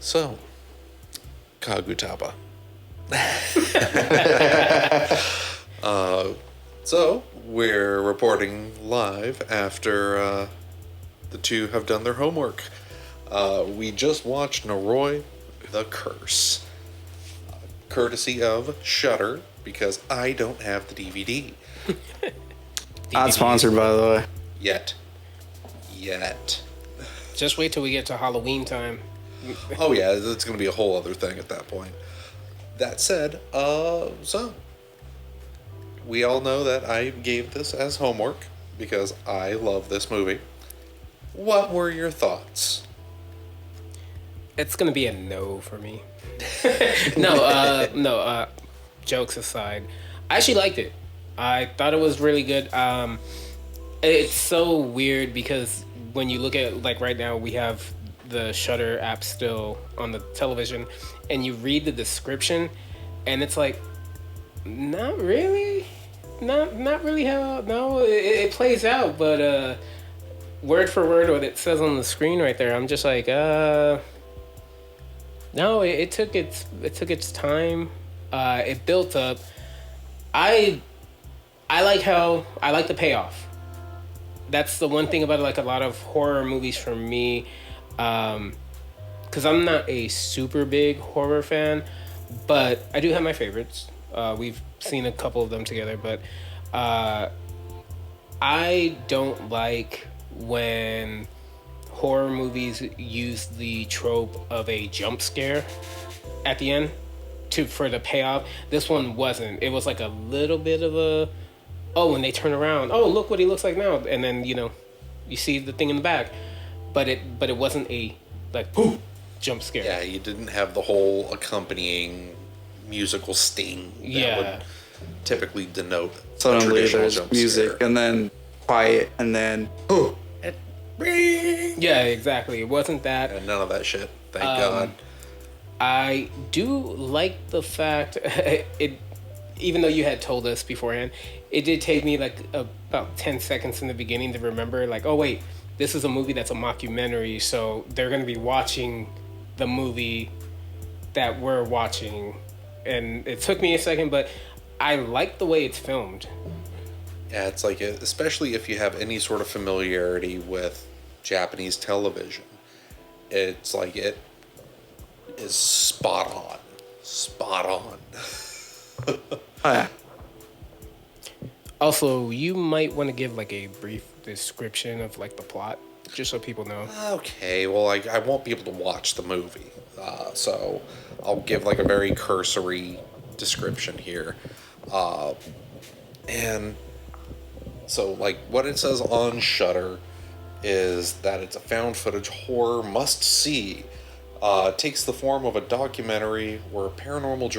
So, Kagutaba. So, we're reporting live after the two have done their homework. We just watched Noroi the Curse, courtesy of Shudder, because I don't have the DVD. Not sponsored, by the way. Yet. Just wait till we get to Halloween time. Oh yeah, it's going to be a whole other thing at that point. That said, so we all know that I gave this as homework because I love this movie. What were your thoughts? It's gonna be a no for me. No. Jokes aside, I actually liked it. I thought it was really good. It's so weird because when you look at, like, right now we have the Shudder app still on the television, and you read the description, and it's like, not really how. No, it plays out, but word for word what it says on the screen right there, I'm just like, no, it took its time. It built up. I like the payoff. That's the one thing about, like, a lot of horror movies for me, because I'm not a super big horror fan, but I do have my favorites. We've seen a couple of them together, but I don't like when horror movies use the trope of a jump scare at the end for the payoff. This one wasn't. It was like a little bit of a, oh, when they turn around, oh, look what he looks like now, and then, you see the thing in the back, but it wasn't a, like, boom, jump scare. Yeah, you didn't have the whole accompanying musical sting that would typically denote Suddenly there's jump music scare. and then quiet and then Yeah, exactly. It wasn't that. And none of that shit. Thank God. I do like the fact even though you had told us beforehand, it did take me like about 10 seconds in the beginning to remember, like, oh wait, this is a movie that's a mockumentary, so they're going to be watching the movie that we're watching. And it took me a second, but I like the way it's filmed. Yeah, it's like, especially if you have any sort of familiarity with Japanese television, it's like it is spot on. oh yeah. Also, you might want to give, like, a brief description of, like, the plot, just so people know. Okay, well, I won't be able to watch the movie, so I'll give, like, a very cursory description here. And so, like, what it says on Shudder is that it's a found footage horror must-see. It takes the form of a documentary where a paranormal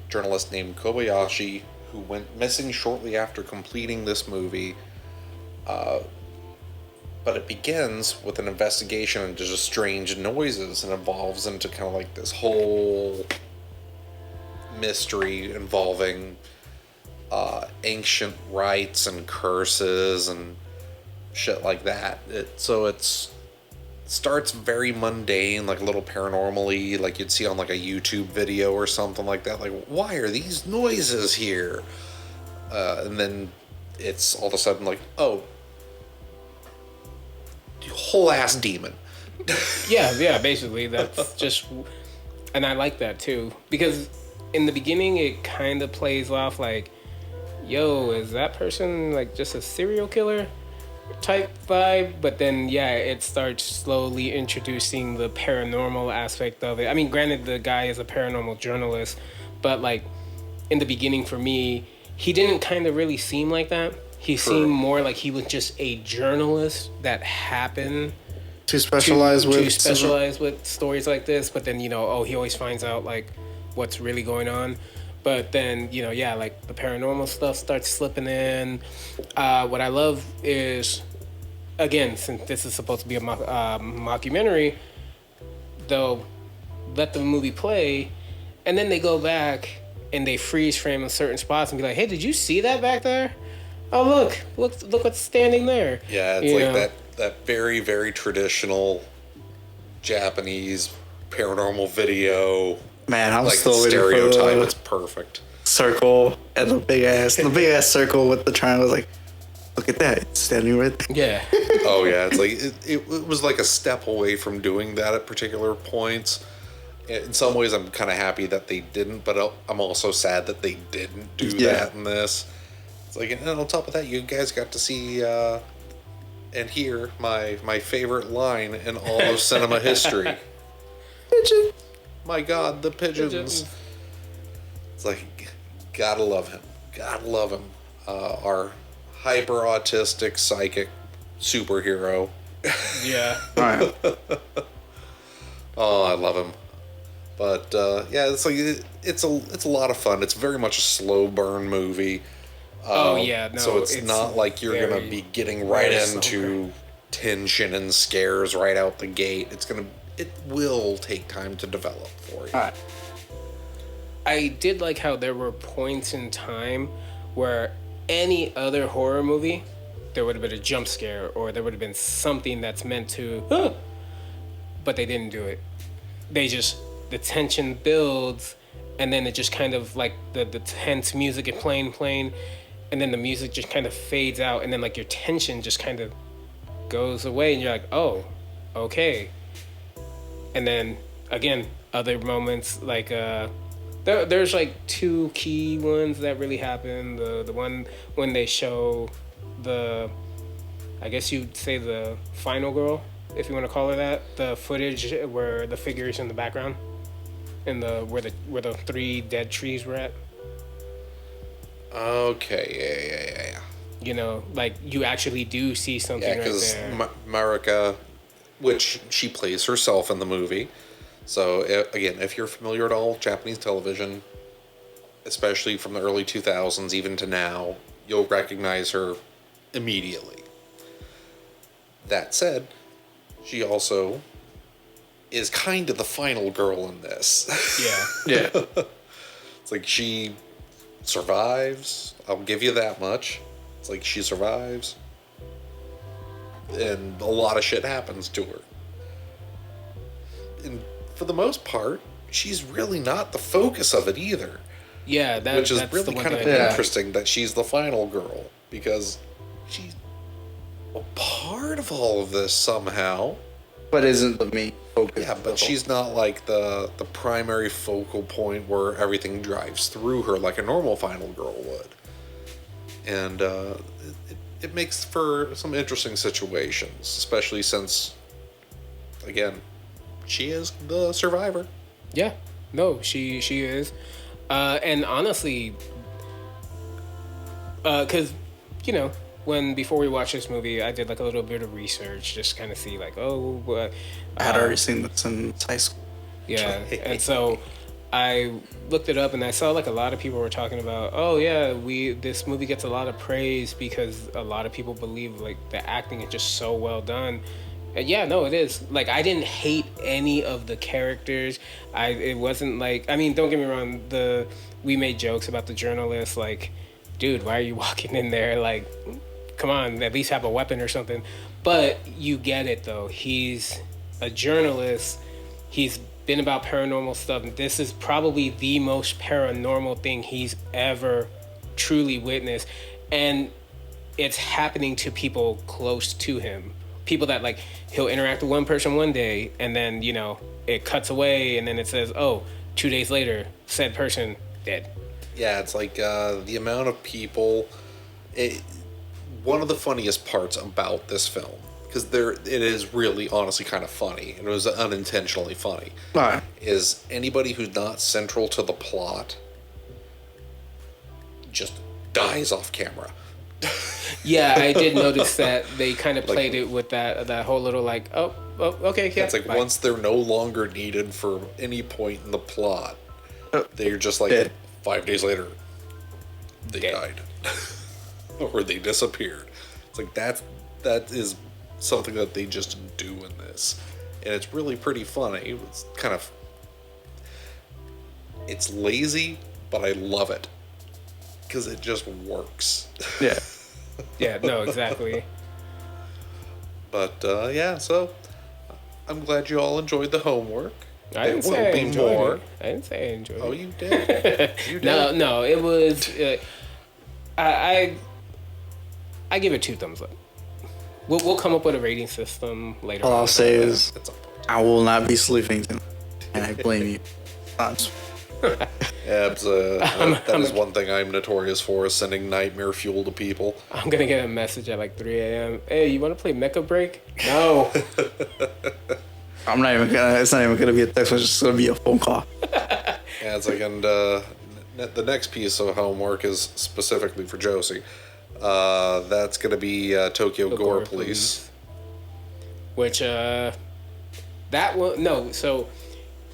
journalist named Kobayashi, who went missing shortly after completing this movie, but it begins with an investigation into just strange noises and evolves into kind of like this whole mystery involving ancient rites and curses and shit like that. It starts very mundane, like a little paranormally, like you'd see on like a YouTube video or something like that. Like, why are these noises here? And then it's all of a sudden like, oh, whole ass demon. Yeah, basically that's just, and I like that too, because in the beginning it kind of plays off like, yo, is that person like just a serial killer type vibe? But then it starts slowly introducing the paranormal aspect of it. I mean, granted, the guy is a paranormal journalist, but like in the beginning for me, he didn't kind of really seem like that. He seemed more like he was just a journalist that happened to specialize with stories like this. But then, he always finds out like what's really going on. But then, like the paranormal stuff starts slipping in. What I love is, again, since this is supposed to be a mockumentary, they'll let the movie play, and then they go back and they freeze frame in certain spots and be like, hey, did you see that back there? Oh, look what's standing there. Yeah, it's like that very, very traditional Japanese paranormal video, Man, I'm like still waiting for stereotype. the It's perfect. circle and the big ass circle with the triangle. Like, look at that, it's standing right there. Yeah. Oh yeah, it's like it was like a step away from doing that at particular points. In some ways, I'm kind of happy that they didn't, but I'm also sad that they didn't do that in this. It's like, and on top of that, you guys got to see and hear my favorite line in all of cinema history. Pigeon. My God, the pigeons. It's like, gotta love him. Gotta love him. Our hyper autistic psychic superhero. Yeah. All right. Oh, I love him. But yeah, it's like it's a lot of fun. It's very much a slow burn movie. Oh yeah, no. So it's not like you're gonna be getting right into tension and scares right out the gate. It will take time to develop for you. All right. I did like how there were points in time where any other horror movie, there would have been a jump scare or there would have been something that's meant to, but they didn't do it. The tension builds, and then it just kind of like the tense music is playing, and then the music just kind of fades out, and then like your tension just kind of goes away, and you're like, oh, okay. And then again, other moments like there's like two key ones that really happen. The one when they show I guess you'd say the final girl, if you want to call her that, the footage where the figures in the background. In where the three dead trees were at. Okay, yeah. You know, like you actually do see something right because there. Marika, which she plays herself in the movie. So again, if you're familiar at all with Japanese television, especially from the early 2000s even to now, you'll recognize her immediately. That said, she also is kind of the final girl in this. Yeah. It's like she survives. I'll give you that much. It's like she survives. And a lot of shit happens to her. And for the most part, she's really not the focus of it either. Yeah, which is that's really the one kind of thing I- interesting that she's the final girl, because she's a part of all of this somehow. But isn't the main focus. Yeah, but she's not like the primary focal point where everything drives through her like a normal final girl would. And it makes for some interesting situations, especially since, again, she is the survivor. Yeah, no, she is, and honestly, because before we watched this movie, I did like a little bit of research, just kind of see like, I had already seen this in high school. yeah, and so I looked it up and I saw like a lot of people were talking about, oh yeah, this movie gets a lot of praise because a lot of people believe like the acting is just so well done. And yeah, no, it is. Like, I didn't hate any of the characters. It wasn't like, I mean, don't get me wrong, we made jokes about the journalist, like, dude, why are you walking in there? Like, come on, at least have a weapon or something. But you get it though. He's a journalist. He's been about paranormal stuff. This is probably the most paranormal thing he's ever truly witnessed. And it's happening to people close to him. People that, like, he'll interact with one person one day, and then, it cuts away, and then it says, 2 days later, said person dead. Yeah, it's like the amount of people. One of the funniest parts about this film, because it is really honestly kind of funny, and it was unintentionally funny, Right. is anybody who's not central to the plot just dies off camera. Yeah, I did notice that they kind of played it with that whole little like, okay, yeah. It's like bye. once they're no longer needed for any point in the plot, they're just like Dead. 5 days later, they Dead. died. Or they disappeared. It's like that is something that they just do in this. And it's really pretty funny. It's lazy, but I love it. Because it just works. Yeah. Yeah, no, exactly. But yeah, so I'm glad you all enjoyed the homework. I didn't There say will I be enjoyed more. it. I didn't say I enjoyed Oh, it. you did. You did. No, it was. I give it 2 thumbs up. We'll come up with a rating system later. All on. I'll say is, It's a I will not be sleeping tonight, and I blame you. Not- that is one thing I'm notorious for, is sending nightmare fuel to people. I'm gonna get a message at like 3 a.m. Hey, you want to play Mecha Break? No. I'm not even gonna. It's not even gonna be a text message. It's gonna be a phone call. Yeah, it's like, and the next piece of homework is specifically for Josie. That's gonna be Tokyo The Gore Gore Police. Which that one no. So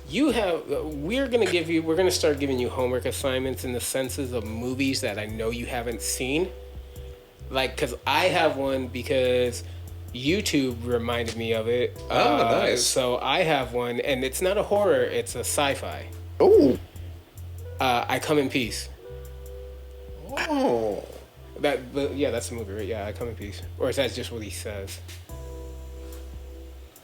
you have. We're gonna start giving you homework assignments in the senses of movies that I know you haven't seen. Like, cause I have one because YouTube reminded me of it. Oh, nice. So I have one, and it's not a horror; it's a sci-fi. Oh, I Come in Peace. Oh, Yeah, that's the movie, right? Yeah, I Come in Peace. Or is that just what he says?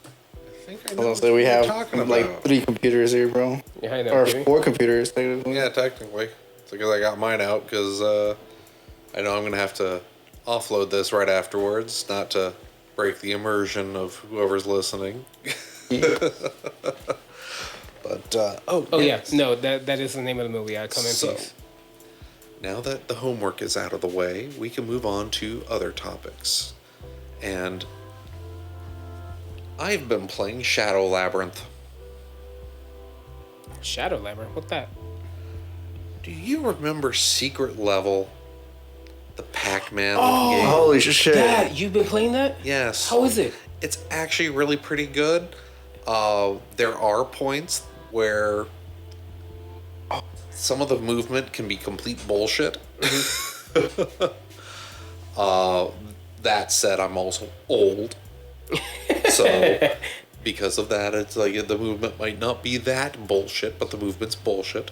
I think I I know was gonna say what we you're have talking like about. 3 computers here, bro, Yeah, I know. or kidding. 4 computers technically. Yeah, technically. It's because I got mine out because I know I'm going to have to offload this right afterwards, not to break the immersion of whoever's listening. But, Oh yeah, no, that is the name of the movie. I Come in So, Peace. now that the homework is out of the way, we can move on to other topics. And I've been playing Shadow Labyrinth. Shadow Labyrinth. What that? Do you remember Secret Level? The PacMan game? Holy shit! Dad, you've been playing that? Yes. How is it? It's actually really pretty good. There are points where some of the movement can be complete bullshit. That said, I'm also old. So, because of that, it's like the movement might not be that bullshit, but the movement's bullshit.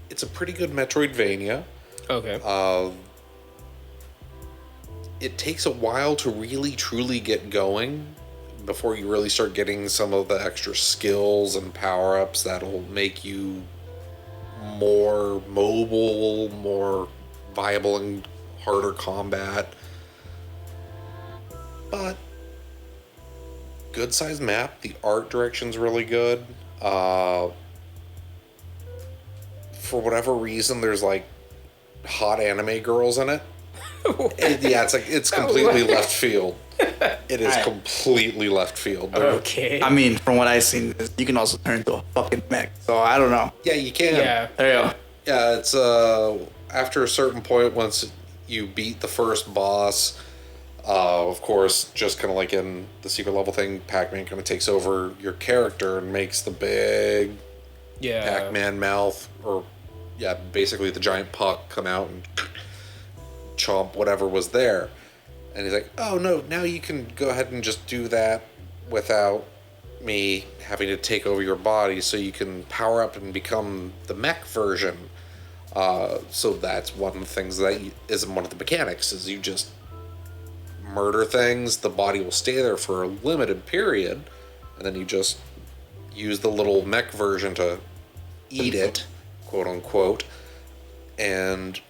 It's a pretty good Metroidvania. Okay. It takes a while to really truly get going before you really start getting some of the extra skills and power-ups that'll make you more mobile, more viable in harder combat. But good sized map. The art direction's really good. For whatever reason, there's like hot anime girls in it. Yeah, it's completely left field. It is completely left field. Okay. I mean, from what I've seen, you can also turn into a fucking mech. So I don't know. Yeah, you can. Yeah. There you go. Yeah, it's after a certain point, once you beat the first boss, of course, just kind of like in the secret level thing, Pac-Man kind of takes over your character and makes the big Yeah. Pac-Man mouth, or yeah, basically the giant puck come out and chomp whatever was there. And he's like, oh no, now you can go ahead and just do that without me having to take over your body, so you can power up and become the mech version. So that's one of the things that is one of the mechanics, is you just murder things, the body will stay there for a limited period, and then you just use the little mech version to eat it, quote unquote, and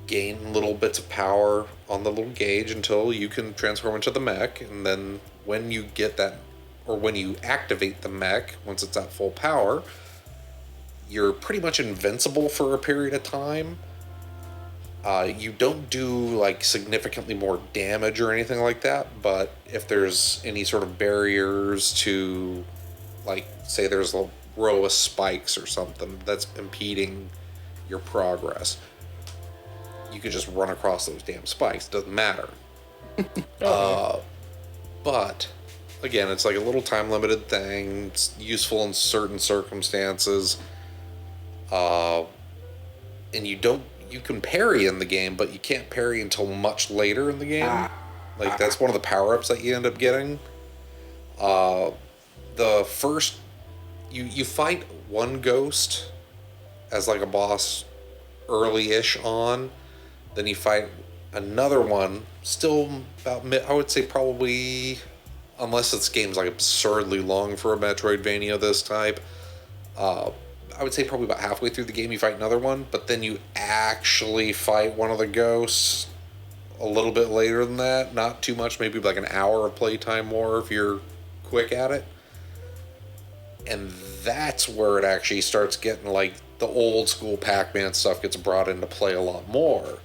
gain little bits of power on the little gauge until you can transform into the mech. And then when you get that, or when you activate the mech, once it's at full power, you're pretty much invincible for a period of time. You don't do like significantly more damage or anything like that, but if there's any sort of barriers to, like, say there's a row of spikes or something that's impeding your progress, you could just run across those damn spikes. Doesn't matter. But again, it's like a little time limited thing. It's useful in certain circumstances. And you can parry in the game, but you can't parry until much later in the game. Like, that's one of the power-ups that you end up getting. The first, you fight one ghost as like a boss early-ish on. Then you fight Another one, still about I would say probably, unless it's games like absurdly long for a Metroidvania this type, I would say probably about halfway through the game you fight another one, but then you actually fight one of the ghosts a little bit later than that. Not too much, maybe like an hour of playtime more if you're quick at it. And that's where it actually starts getting like the old school Pac-Man stuff gets brought into play a lot more.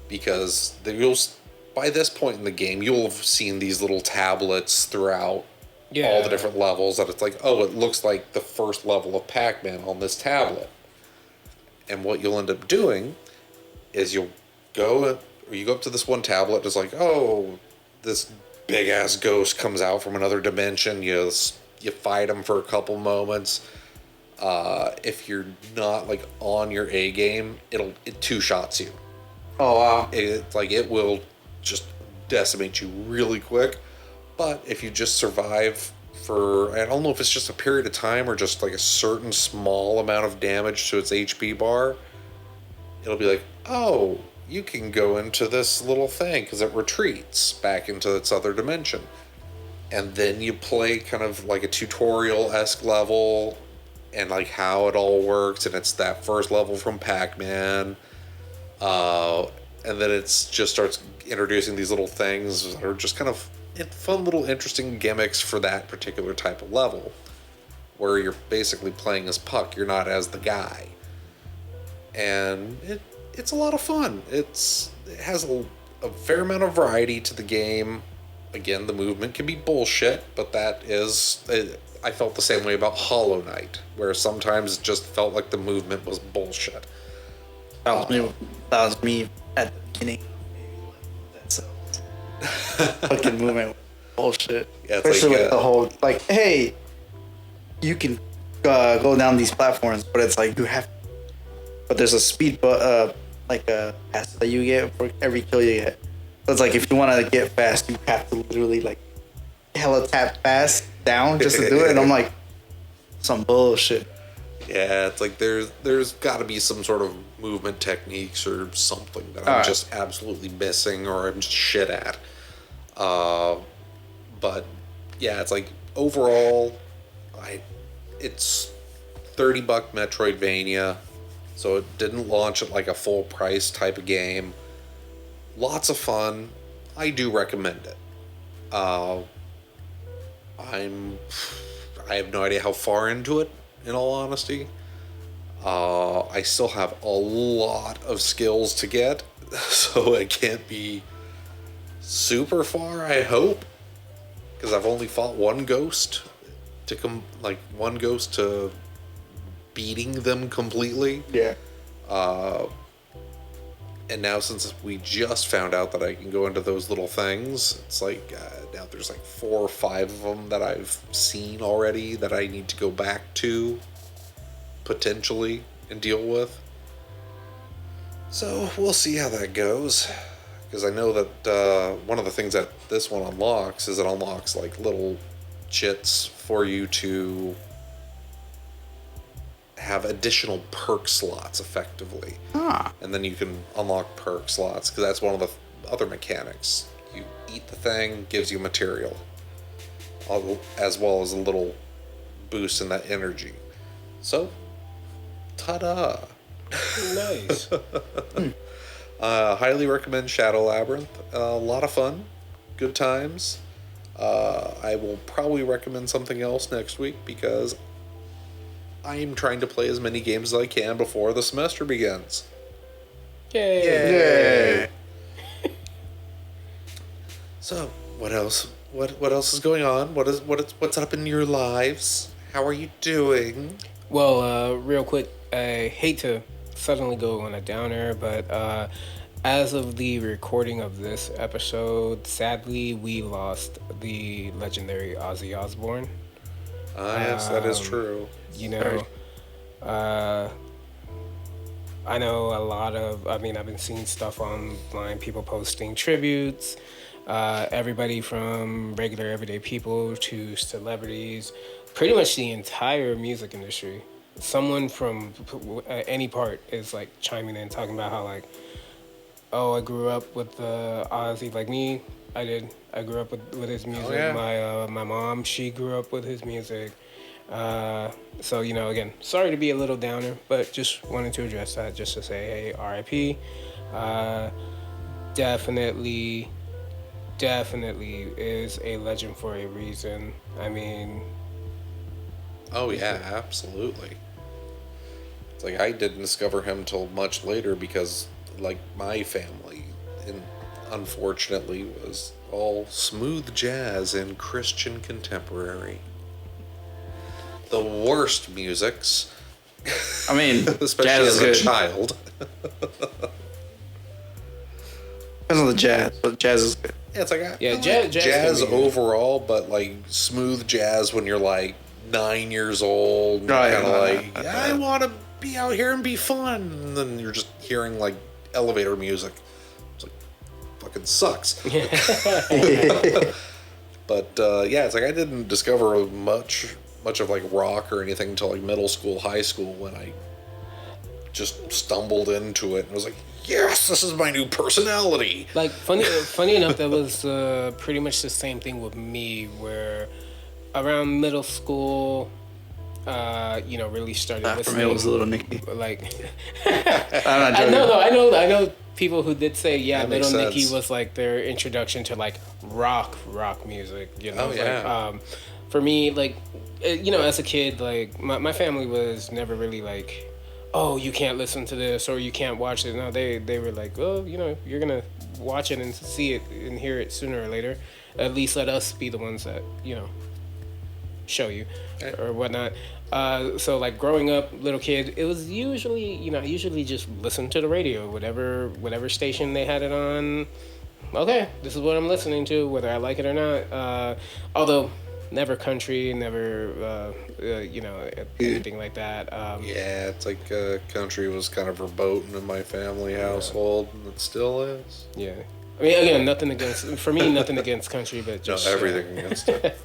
Because by this point in the game, you'll have seen these little tablets throughout all the different levels that it's like, oh, it looks like the first level of Pac-Man on this tablet. And what you'll end up doing is you go up to this one tablet, it's like, oh, this big ass ghost comes out from another dimension. You fight him for a couple moments. If you're not like on your A game, it two shots you. Oh wow! It will just decimate you really quick. But if you just survive for, I don't know if it's just a period of time or just like a certain small amount of damage to its HP bar, it'll be like, oh, you can go into this little thing because it retreats back into its other dimension. And then you play kind of like a tutorial-esque level and like how it all works. And it's that first level from Pac-Man. And then it's just starts introducing these little things that are just kind of fun little interesting gimmicks for that particular type of level, where you're basically playing as Puck, you're not as the guy. And it's a lot of fun. It has a fair amount of variety to the game. Again, the movement can be bullshit, but I felt the same way about Hollow Knight, where sometimes it just felt like the movement was bullshit. That was me at the beginning. That's fucking movement was bullshit. Yeah, it's especially like, with the whole like, hey, you can go down these platforms, but it's like you have. But there's a speed, like a pass that you get for every kill you get. So it's like if you want to get fast, you have to literally like hella tap fast down just to do it. And I'm like, some bullshit. Yeah, it's like there's got to be some sort of movement techniques or something that I'm just absolutely missing or I'm just shit at. But yeah, it's like overall, it's $30 Metroidvania, so it didn't launch at like a full price type of game. Lots of fun. I do recommend it. I have no idea how far into it, in all honesty. I still have a lot of skills to get, so it can't be super far, I hope, because I've only fought one ghost to beating them completely. Yeah. And now since we just found out that I can go into those little things, it's like now there's like 4 or 5 of them that I've seen already that I need to go back to potentially and deal with. So we'll see how that goes, because I know that one of the things that this one unlocks is it unlocks like little chits for you to have additional perk slots effectively. And then you can unlock perk slots, because that's one of the other mechanics. You eat the thing, gives you material, as well as a little boost in that energy. So, ta-da! Nice. Highly recommend Shadow Labyrinth. A lot of fun, good times. I will probably recommend something else next week, because I'm trying to play as many games as I can before the semester begins. Yay! So, what else? What else is going on? What's up in your lives? How are you doing? Well, real quick, I hate to suddenly go on a downer, but as of the recording of this episode, sadly, we lost the legendary Ozzy Osbourne. Yes, that is true. You know, I know a lot of, I've been seeing stuff online, people posting tributes, everybody from regular everyday people to celebrities, pretty much the entire music industry. Someone from any part is like chiming in, talking about how like oh, I grew up with Ozzy. Like me, I did. I grew up with his music. yeah. My mom, she grew up with his music. So again, sorry to be a little downer, but just wanted to address that, just to say, hey, R.I.P. Definitely is a legend for a reason. I mean, Oh yeah, absolutely. It's like I didn't discover him till much later because, like, my family, and unfortunately, was all smooth jazz and Christian contemporary. The worst musics, I mean, especially jazz as is a good. child. Depends on the jazz, but jazz is good. Yeah, it's like Yeah, I like jazz jazz can be good. overall, but like smooth jazz when you're like 9 years old, and you're Right, kind of right, like, I want to be out here and be fun, and then you're just hearing like elevator music. It's like fucking sucks. But yeah, it's like I didn't discover much of like rock or anything until like middle school, high school, when I just stumbled into it and was like, yes, this is my new personality. like funny enough, that was pretty much the same thing with me, where around middle school, really started For listening. me, it was Little Nicky. Like, I'm not I joking. know, though. I know people who did say, yeah, That makes Little Nicky sense. was like their introduction to like rock music. Oh, Like, yeah. for me, like, as a kid, like my family was never really like, oh, you can't listen to this or you can't watch it. No, they were like, well, you're gonna watch it and see it and hear it sooner or later. At least let us be the ones that show you Okay. or whatnot. So like growing up, little kid, it was usually I usually just listen to the radio, whatever station they had it on. Okay, this is what I'm listening to, whether I like it or not. Although never country, never anything like that. Yeah, it's like country was kind of verboten in my family household, and it still is. Yeah. I mean, again, nothing against country, but No, just everything against it.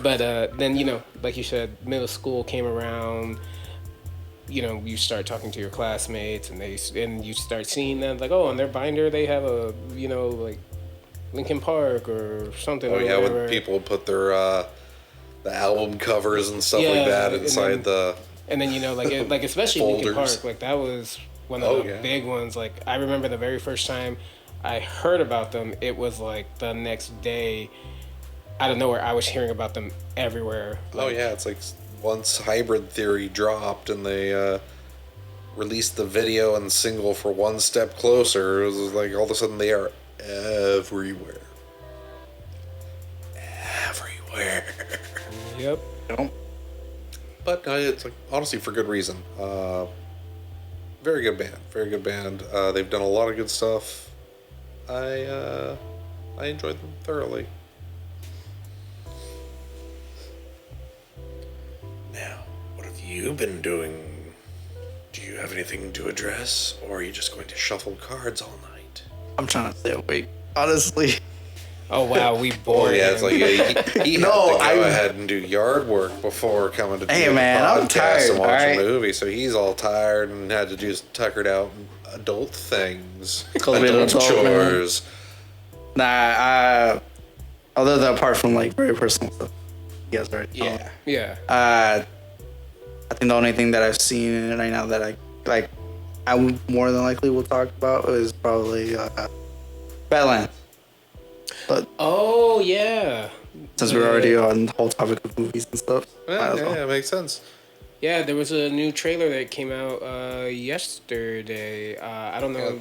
But then like you said, middle school came around. You start talking to your classmates, and you start seeing them like, oh, on their binder they have a like Linkin Park or something. Oh or yeah, whatever. when people put their the album covers and stuff Yeah, like that and inside then- And then like especially Linkin Folders. Park, like that was one of Oh, the yeah. big ones. Like I remember the very first time I heard about them, it was like the next day, out of nowhere, I was hearing about them everywhere. Oh Like, yeah, it's like once Hybrid Theory dropped and they released the video and single for One Step Closer, it was like all of a sudden they are everywhere. Everywhere. Yep. But it's like honestly for good reason. Very good band. Very good band. They've done a lot of good stuff. I enjoyed them thoroughly. Now, what have you been doing? Do you have anything to address, or are you just going to shuffle cards all night? I'm trying to stay awake. Honestly, Oh wow, we Oh bored. yeah, it's like he No, had to go I- ahead and do yard work before coming to do Hey, the man, I'm podcast tired, and watch alright? a movie. So he's all tired and had to do tuckered out adult things, Call me an adult adult, man. chores. other than apart from like very personal stuff, you guys already know. Yeah. I think the only thing that I've seen right now that I would more than likely will talk about is probably Badlands. But Oh yeah. since we're already on the whole topic of movies and stuff, might Yeah, as well. yeah, it makes sense. Yeah, there was a new trailer that came out yesterday. I don't know.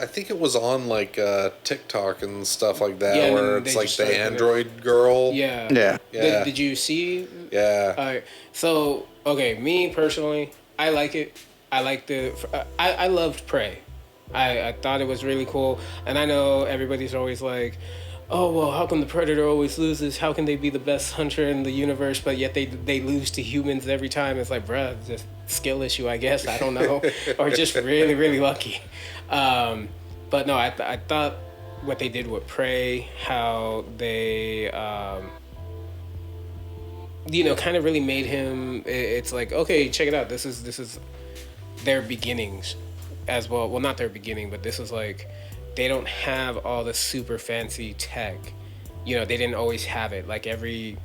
I think it was on like TikTok and stuff like that, Yeah, and where then it's they like just the started putting it- Android girl. Yeah. Yeah. Yeah. Did you see? Yeah. All right. So, okay, me personally, I like it. I like I loved Prey. I thought it was really cool. And I know everybody's always like, oh, well, how come the Predator always loses? How can they be the best hunter in the universe, but yet they lose to humans every time? It's like, bruh, just skill issue, I guess. I don't know. Or just really, really lucky. But no, I thought what they did with Prey, how they... kind of really made him. It's like, okay, check it out. This is their beginnings, as well. Well, not their beginning, but this is like they don't have all the super fancy tech. You know, they didn't always have it. Like every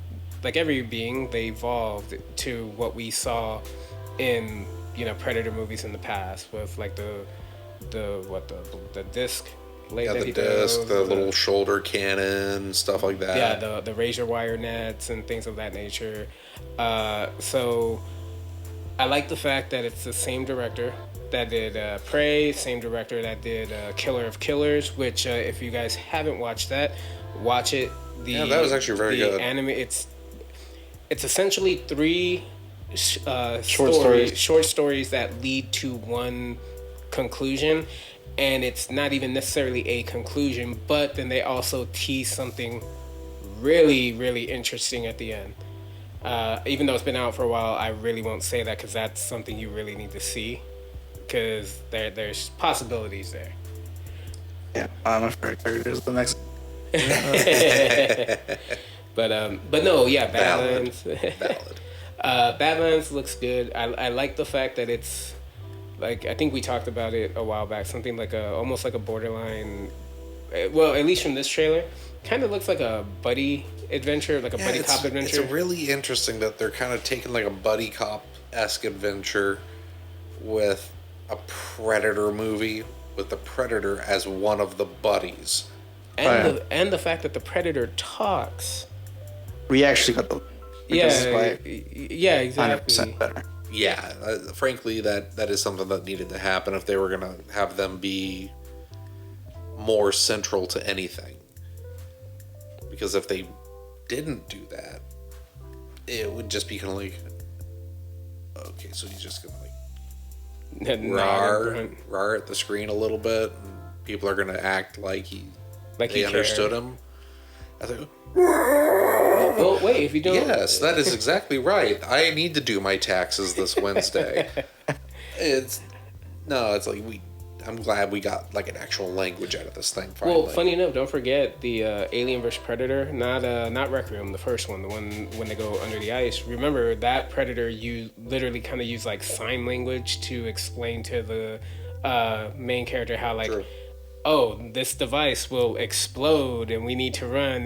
being, they evolved to what we saw in, you know, Predator movies in the past with like the disc blade Yeah, that the he disc, does, the little shoulder cannon, stuff like that. yeah, the razor wire nets and things of that nature. So I like the fact that it's the same director that did Prey, same director that did Killer of Killers, which if you guys haven't watched that, watch it. Yeah, that was actually very good. It's essentially three Short stories that lead to one conclusion, and it's not even necessarily a conclusion, but then they also tease something really, really interesting at the end. Even though it's been out for a while, I really won't say that because that's something you really need to see, because there's possibilities there. Yeah, my favorite character is the next. But no, yeah, Badlands. Valid. Badlands looks good. I like the fact that it's like, I think we talked about it a while back. Something like almost like a borderline. Well, at least from this trailer, kind of looks like a buddy adventure, like a buddy cop adventure. It's really interesting that they're kind of taking like a buddy cop-esque adventure with a Predator movie with the Predator as one of the buddies. And the fact that the Predator talks. We actually got the. Yeah, exactly. 100% better. Yeah, frankly, that is something that needed to happen if they were going to have them be more central to anything. Because if they didn't do that, it would just be kind of like, okay, so he's just going to like rar at the screen a little bit, and people are going to act like they understood him. I thought, well, wait, if you don't... Yes, that is exactly right. I need to do my taxes this Wednesday. It's like I'm glad we got like an actual language out of this thing finally. Well, funny enough, don't forget the Alien vs Predator, not Requiem, the first one, the one when they go under the ice. Remember that Predator, you literally kind of use like sign language to explain to the main character how like, True. oh, this device will explode and we need to run.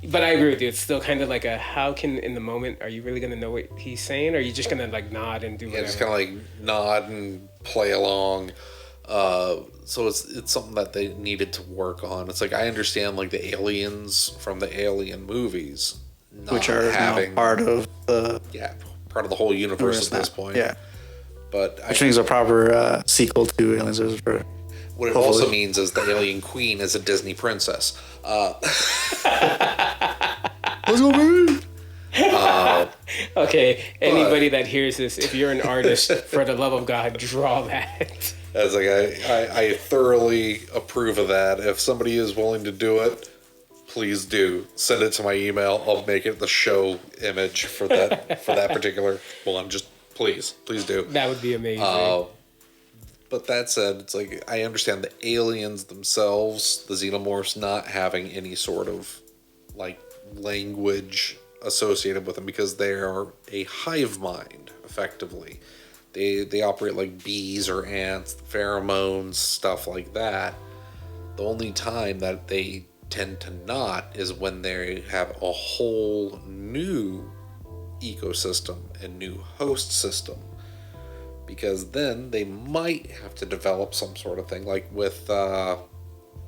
But I agree with you. It's still kind of like how can, in the moment, are you really going to know what he's saying? Or are you just going to like nod and do whatever? Yeah, just kind of like nod and play along. So it's something that they needed to work on. It's like, I understand like the aliens from the Alien movies, Which are now part of the... Yeah, part of the whole universe at this point. Yeah. But Which means a proper sequel to Aliens vs. Predator. What it also means is the alien queen is a Disney princess. Let's go, baby! Okay, anybody that hears this, if you're an artist, for the love of God, draw that. That's like, I thoroughly approve of that. If somebody is willing to do it, please do. Send it to my email. I'll make it the show image for that particular one. Just please do. That would be amazing. But that said, it's like, I understand the aliens themselves, the xenomorphs, not having any sort of like language associated with them because they are a hive mind, effectively. They operate like bees or ants, pheromones, stuff like that. The only time that they tend to not is when they have a whole new ecosystem and new host system. Because then they might have to develop some sort of thing, like with the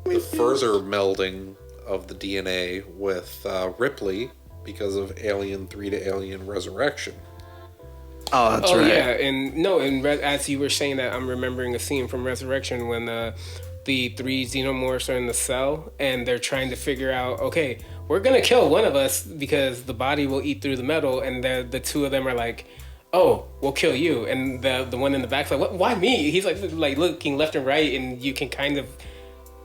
further melding of the DNA with Ripley because of Alien 3 to Alien Resurrection. Oh, that's right. Yeah, and as you were saying that, I'm remembering a scene from Resurrection when the three xenomorphs are in the cell and they're trying to figure out, okay, we're gonna kill one of us because the body will eat through the metal, and the two of them are like, oh, we'll kill you. And the one in the back's like, what? Why me? He's like looking left and right, and you can kind of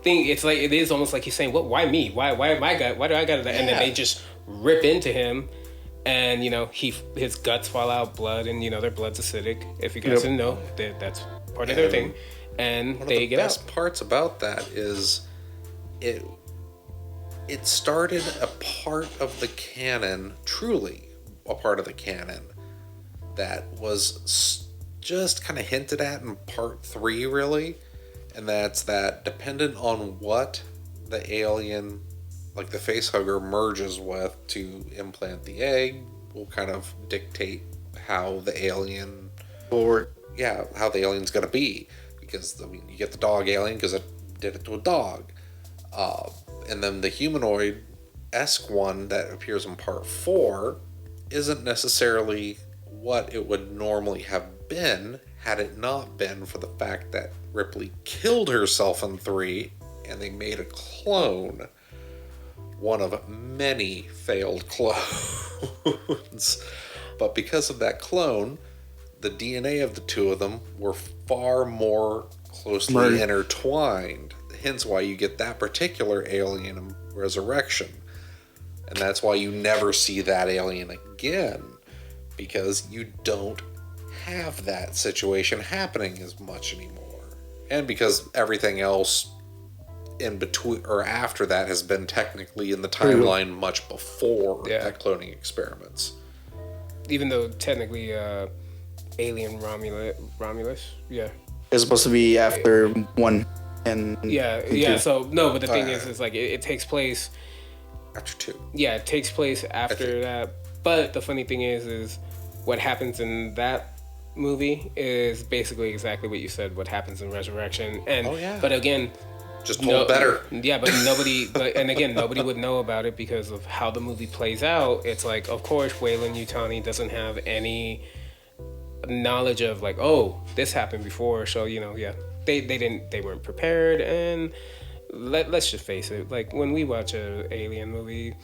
think it's like, it is almost like he's saying, what? Why me? Why am I got? Why do I got that? Yeah. And then they just rip into him, and his guts fall out, blood, and their blood's acidic. If you guys didn't know, that's part of their thing. And they get out. One of the best parts about that is it started a part of the canon, truly a part of the canon, that was just kind of hinted at in part 3, really. And that's that dependent on what the alien, like the facehugger, merges with to implant the egg, will kind of dictate how the alien, Or how the alien's going to be. Because, I mean, you get the dog alien because it did it to a dog. And then the humanoid-esque one that appears in part 4 isn't necessarily what it would normally have been had it not been for the fact that Ripley killed herself in 3 and they made a clone. One of many failed clones. But because of that clone, the DNA of the two of them were far more closely intertwined. Hence why you get that particular alien in Resurrection. And that's why you never see that alien again. Because you don't have that situation happening as much anymore. And because everything else in between or after that has been technically in the timeline much before that cloning experiments. Even though technically Alien Romulus, it's supposed to be after 1 and 2. So no, but the thing is like it takes place after 2. Yeah, it takes place after that. But the funny thing is what happens in that movie is basically exactly what you said. What happens in Resurrection, and but again, just told better. Yeah, but nobody. And again, nobody would know about it because of how the movie plays out. It's like, of course, Weyland-Yutani doesn't have any knowledge of like, oh, this happened before. So they weren't prepared. And let's just face it, like when we watch a alien movie,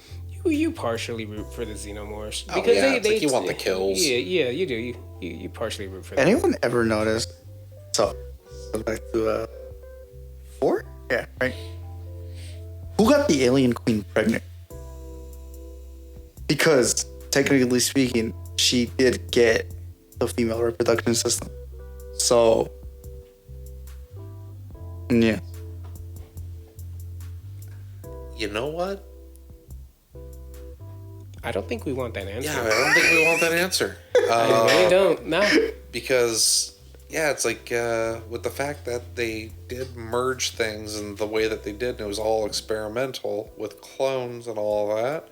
you partially root for the xenomorphs because they you want the kills. Yeah, you do. You partially root for them. Anyone ever noticed? So back to 4. Yeah, right. Who got the alien queen pregnant? Because technically speaking, she did get the female reproduction system. So, yeah. You know what? I don't think we want that answer. Yeah, I don't think we want that answer. I really don't. No. Because, it's like with the fact that they did merge things in the way that they did, and it was all experimental with clones and all that.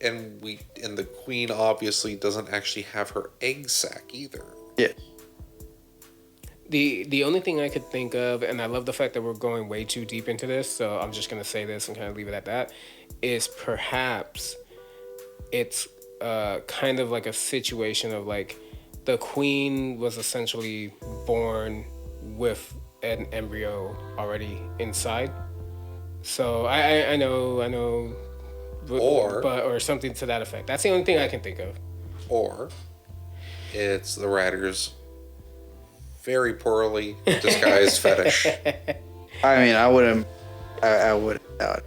And the queen obviously doesn't actually have her egg sac either. Yeah. The only thing I could think of, and I love the fact that we're going way too deep into this, so I'm just going to say this and kind of leave it at that, is perhaps it's kind of like a situation of like the queen was essentially born with an embryo already inside. So I know, or something to that effect. That's the only thing I can think of. Or it's the writer's very poorly disguised fetish. I mean, I wouldn't doubt it.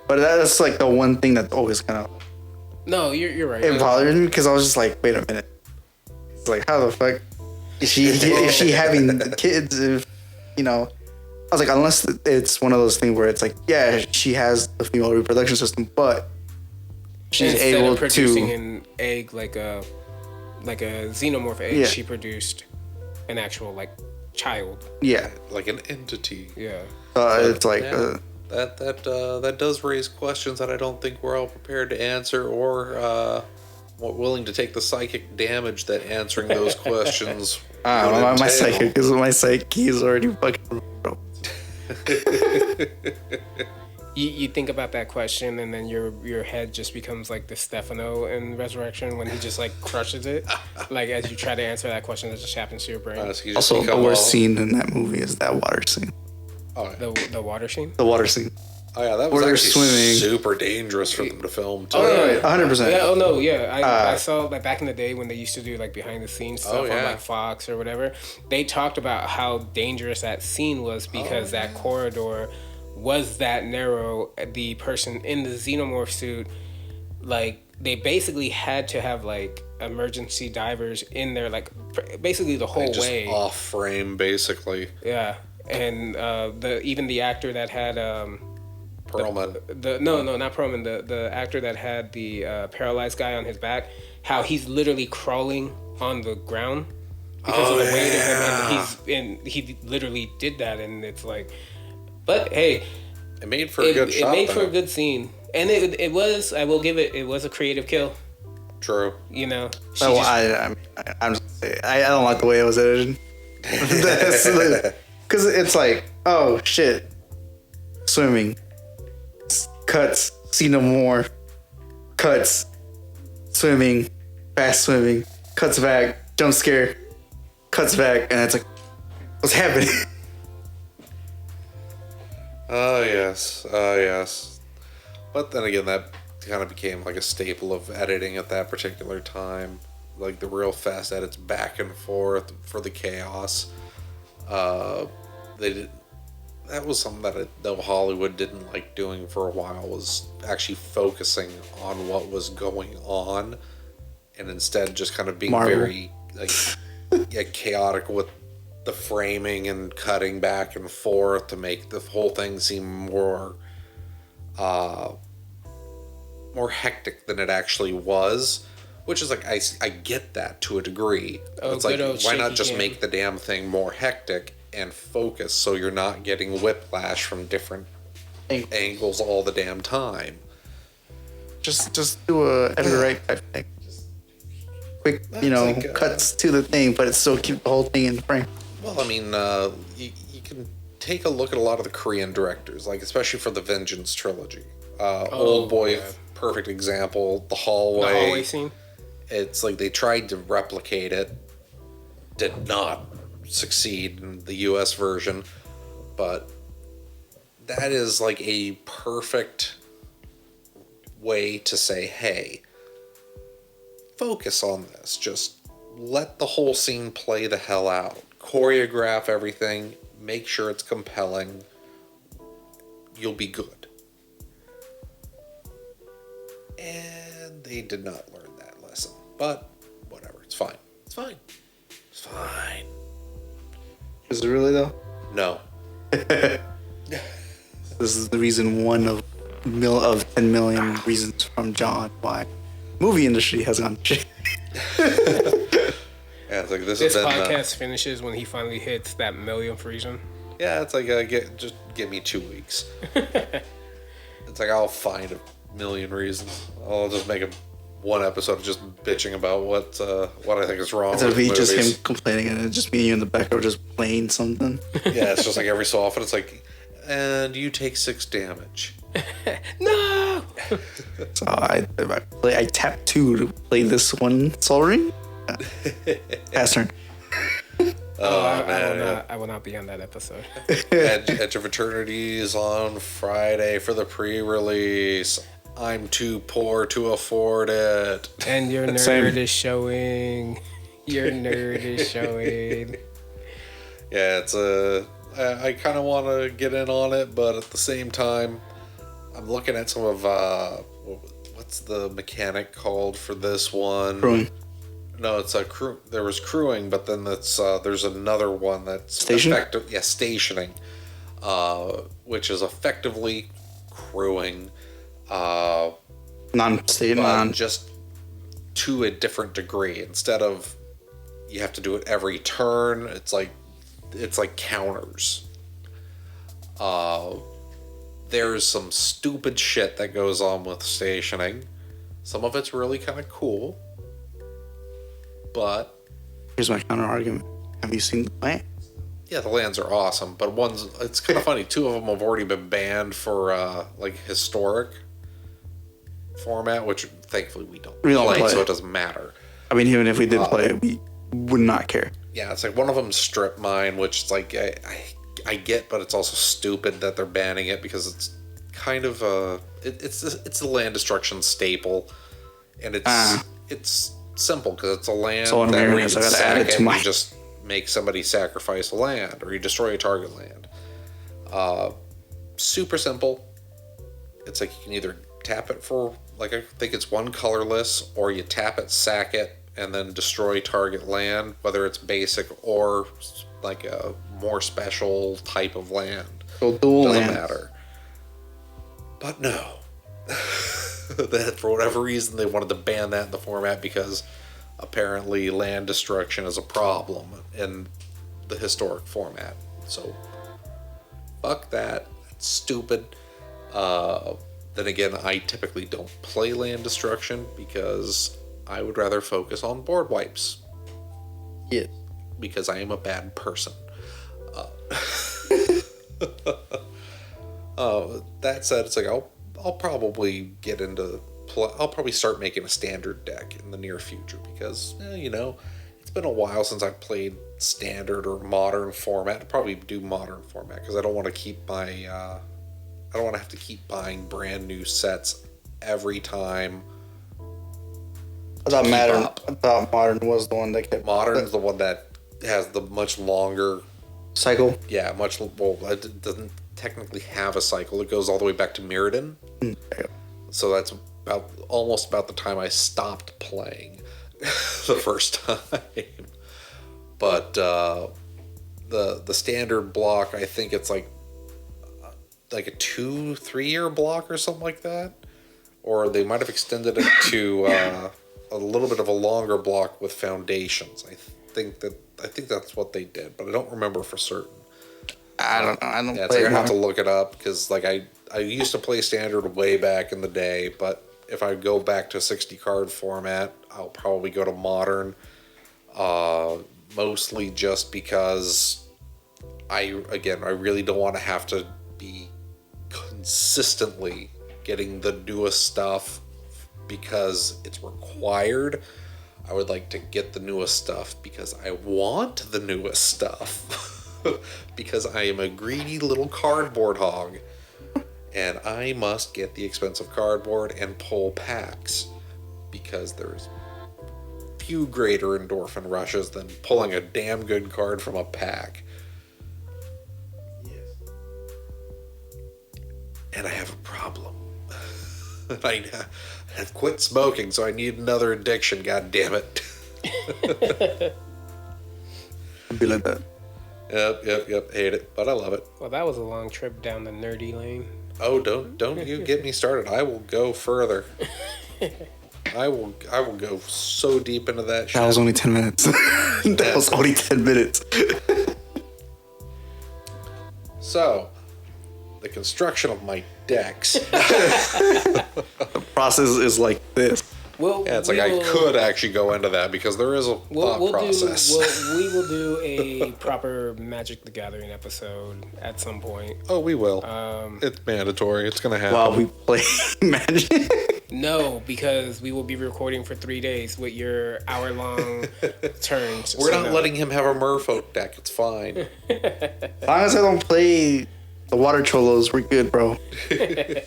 But that's like the one thing that always kind of... No, you're right. It bothered me because I was just like, wait a minute. It's like, how the fuck is she having the kids? If, I was like, unless it's one of those things where it's like, yeah, she has the female reproduction system, but she's able of producing an egg like a xenomorph egg, she produced an actual like child. Yeah, like an entity. Yeah. It's like that does raise questions that I don't think we're all prepared to answer or willing to take the psychic damage that answering those questions. My psyche is already fucking broke. You think about that question and then your head just becomes like the Stefano in Resurrection when he just like crushes it. Like as you try to answer that question, it just happens to your brain. So also, the worst scene in that movie is that water scene. Oh, yeah. The water scene? The water scene. Oh yeah, that was actually super dangerous for them to film too. Oh yeah, 100%. Yeah, oh no, yeah. I saw like back in the day when they used to do like behind the scenes stuff on like Fox or whatever. They talked about how dangerous that scene was because that corridor was that narrow. The person in the xenomorph suit, like they basically had to have like emergency divers in there, like basically the whole way off frame, basically. Yeah, and even the actor that had Perlman. Not Perlman. The actor that had the paralyzed guy on his back, how he's literally crawling on the ground because of the weight of him, and he literally did that, and it's like, but hey, it made for a good shot. It made for a good scene, and it was. I will give it. It was a creative kill. True. You know. I'm just saying, I don't like the way it was edited. Because it's like, oh shit, swimming, cuts, see no more, cuts, swimming, fast swimming, cuts back, jump scare, cuts back, and it's like, what's happening? Oh yes. But then again, that kind of became like a staple of editing at that particular time. Like the real fast edits back and forth for the chaos. That was something that Hollywood didn't like doing for a while, was actually focusing on what was going on, and instead just kind of being very like chaotic with the framing and cutting back and forth to make the whole thing seem more hectic than it actually was. Which is like, I get that to a degree. It's like, why not just make the damn thing more hectic and focus so you're not getting whiplash from different angles all the damn time? Just do a Edgar Wright type thing. Just quick, cuts to the thing, but it still keep the whole thing in the frame. Well, I mean, you can take a look at a lot of the Korean directors, like especially for the Vengeance trilogy. Old Boy, perfect example. The hallway Scene. It's like they tried to replicate it, did not succeed in the US version, but that is like a perfect way to say, hey, focus on this. Just let the whole scene play the hell out. Choreograph everything, make sure it's compelling. You'll be good. And they did not learn that lesson. But whatever, it's fine. It's fine. It's fine. Is it really though? No. This is the reason one of 10 million reasons from John why movie industry has gone shit. Yeah, it's like this podcast finishes when he finally hits that millionth reason. Yeah, it's like just give me 2 weeks. It's like I'll find a million reasons. I'll just make one episode of just bitching about what I think is wrong. It'll be just him complaining, and it's just me and you in the background just playing something. Yeah, it's just like every so often it's like, and you take 6 damage. No. So I tap 2 to play this one Soul Ring. Pass turn. I will not be on that episode. Edge of Eternity is on Friday for the pre-release. I'm too poor to afford it. And your nerd is showing. Your nerd is showing. Yeah, it's I kind of want to get in on it, but at the same time, I'm looking at some of what's the mechanic called for this one? Crewing. No, it's a crew. There was crewing, but then there's another one that's stationing, which is effectively crewing. Just to a different degree. Instead of you have to do it every turn, it's like counters. There's some stupid shit that goes on with stationing. Some of it's really kind of cool. But here's my counter argument. Have you seen the land? Yeah, the lands are awesome, but it's kind of funny. 2 of them have already been banned for like historic format, which thankfully we don't play, so it doesn't matter. I mean, even if we did play it, we would not care. Yeah, it's like one of them strip mine, which it's like I get, but it's also stupid that they're banning it because it's kind of it's a land destruction staple, and it's simple because it's a land that where you sack and you just make somebody sacrifice a land or you destroy a target land. Super simple. It's like you can either tap it for, like, I think it's 1 colorless, or you tap it, sack it, and then destroy target land, whether it's basic or like a more special type of land. So dual doesn't land. matter. But no. That for whatever reason they wanted to ban that in the format because apparently land destruction is a problem in the historic format. So, fuck that. That's stupid. Then again, I typically don't play land destruction because I would rather focus on board wipes. Yes. Because I am a bad person. That said, it's like I'll probably get into I'll probably start making a standard deck in the near future because it's been a while since I've played standard or modern format. I'll probably do modern format because I don't want to keep I don't want to have to keep buying brand new sets every time. I thought modern was the one that kept. Modern's the one that has the much longer cycle. Yeah, it doesn't technically have a cycle. It goes all the way back to Mirrodin. So that's almost about the time I stopped playing the first time. But the standard block, I think it's like a 2-3 year block or something like that, or they might have extended it to a little bit of a longer block with foundations. I think that's what they did, but I don't remember for certain. I don't know. I don't. Yeah, it's like I have to look it up because I used to play standard way back in the day, but if I go back to 60 card format, I'll probably go to modern. Mostly just because I really don't want to have to be consistently getting the newest stuff because it's required. I would like to get the newest stuff because I want the newest stuff. Because I am a greedy little cardboard hog. And I must get the expensive cardboard and pull packs. Because there's few greater endorphin rushes than pulling a damn good card from a pack. Yes. And I have a problem. I have quit smoking, so I need another addiction, god damn it. Be like that. Yep. Hate it, but I love it. Well, that was a long trip down the nerdy lane. Oh, don't you get me started. I will go further. I will go so deep into that shit. That was only 10 minutes. That was only 10 minutes. So, the construction of my decks. The process is like this. Well, Yeah, it's like I could actually go into that because there is a thought process. We will do a proper Magic the Gathering episode at some point. Oh, we will. It's mandatory. It's going to happen. While we play Magic. No, because we will be recording for 3 days with your hour-long turns. We're not letting him have a Merfolk deck. It's fine. As long as I don't play the Water Cholos, we're good, bro. Yeah,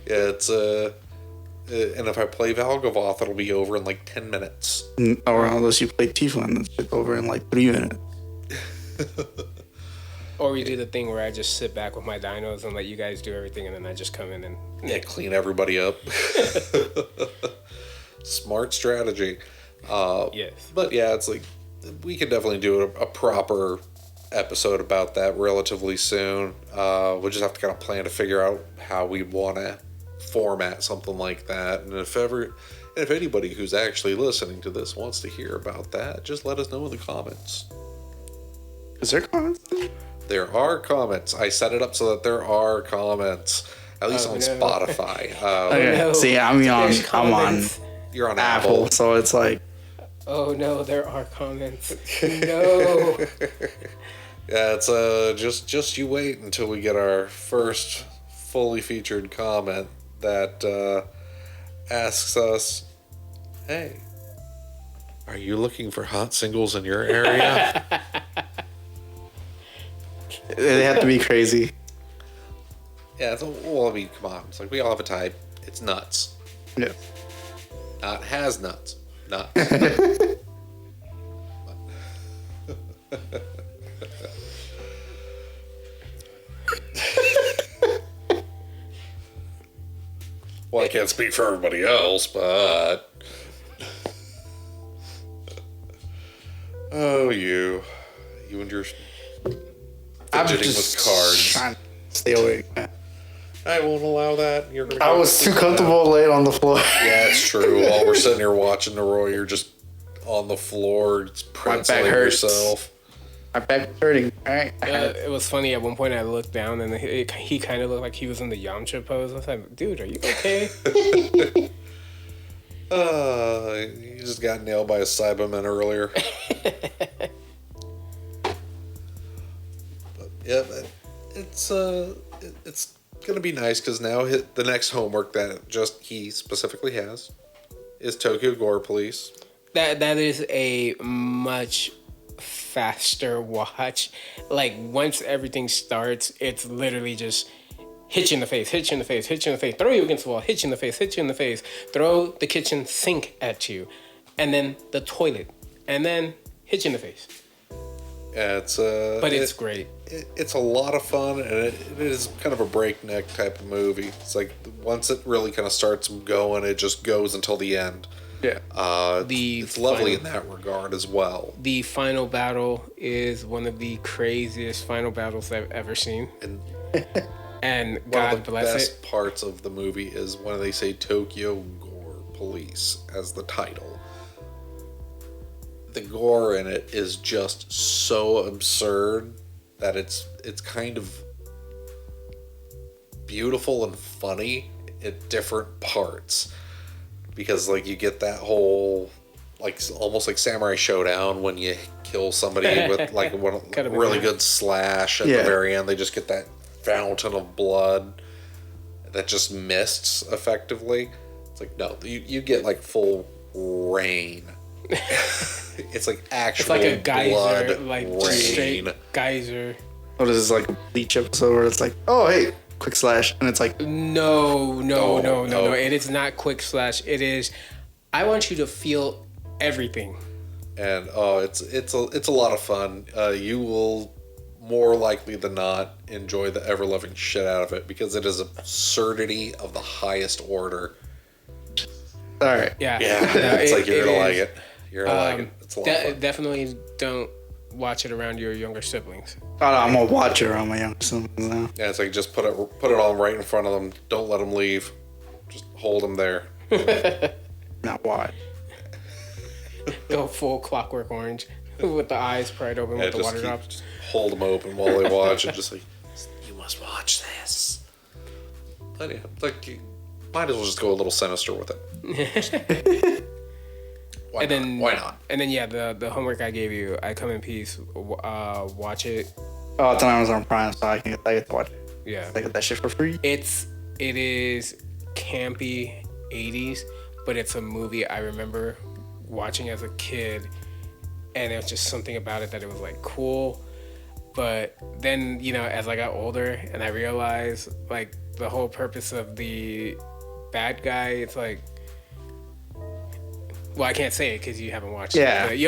it's and if I play Valgavoth, it'll be over in like 10 minutes. Or unless you play Tiefling, it's over in like 3 minutes. Or we do the thing where I just sit back with my dinos and let you guys do everything, and then I just come in and clean everybody up. Smart strategy. Yes. But yeah, it's like we could definitely do a proper episode about that relatively soon. We'll just have to kind of plan to figure out how we want to format something like that, and if anybody who's actually listening to this wants to hear about that, just let us know in the comments. Is there comments? There are comments. I set it up so that there are comments, at least on Spotify. Okay. No. See, I'm on You're on Apple, so it's like, oh no, there are comments. No. Yeah, it's just you wait until we get our first fully featured comment that asks us, hey, are you looking for hot singles in your area? they have to be crazy. Yeah, well, I mean, come on. It's like we all have a type. It's nuts. Yeah. Not has nuts. Nuts. Well, I can't speak for everybody else, but... Oh, you and your fidgeting with cards. Trying to stay awake. I won't allow that. You're gonna I was too comfortable laying on the floor. Yeah, it's true. While we're sitting here watching the Roy, you're just on the floor, just My back pretzeling hurts. yourself. My back was hurting. All right. It was funny. At one point, I looked down and he kind of looked like he was in the Yamcha pose. I was like, dude, are you okay? You just got nailed by a Cyberman earlier. But yeah, it's gonna be nice because now the next homework that just he specifically has is Tokyo Gore Police. That is a much faster watch. Like once everything starts, it's literally just hit you in the face, hit you in the face, hit you in the face, throw you against the wall, hit you in the face, hit you in the face, throw the kitchen sink at you, and then the toilet, and then hit you in the face. Yeah, But it's great. It's a lot of fun, and it is kind of a breakneck type of movie. It's like once it really kind of starts going, it just goes until the end. Yeah. It's lovely in that regard as well. The final battle is one of the craziest final battles I've ever seen. And And one God of the bless best it. parts of the movie is when they say Tokyo Gore Police as the title. The gore in it is just so absurd that it's kind of beautiful and funny at different parts. Because like you get that whole like almost like Samurai Showdown when you kill somebody with like one Kinda really big. good slash at Yeah. the very end. They just get that fountain of blood that just mists effectively. It's like no, you get like full rain. It's like actual It's like a geyser, blood like rain. just straight geyser. What is this, like a Bleach episode where it's like, oh, hey, quick slash. And it's like, No. no. It is not quick slash. It is. I want you to feel everything. And it's a lot of fun. You will more likely than not enjoy the ever loving shit out of it because it is absurdity of the highest order. all right. Yeah. Yeah, No, it's like you're gonna is. like it. You're gonna like it. It's a lot of fun. Definitely don't watch it around your younger siblings. Oh, no, I'm going to watch it around my younger siblings now. Yeah, it's like just put it on right in front of them. Don't let them leave. Just hold them there. Not watch. Go full Clockwork Orange with the eyes pried open Yeah, with the just water keep- drops. just hold them open while they watch and just like you must watch this. But yeah, like you might as well just go a little sinister with it. Why And not? then Why not? And then yeah, the homework I gave you, I Come in Peace. Watch it. Oh, it's on Amazon Prime, so I get to watch it. Yeah. I get that shit for free. It is campy 80s, but it's a movie I remember watching as a kid, and it was just something about it that it was like cool. But then, you know, as I got older and I realized like the whole purpose of the bad guy, it's like, well, I can't say it because you haven't watched Yeah. it. But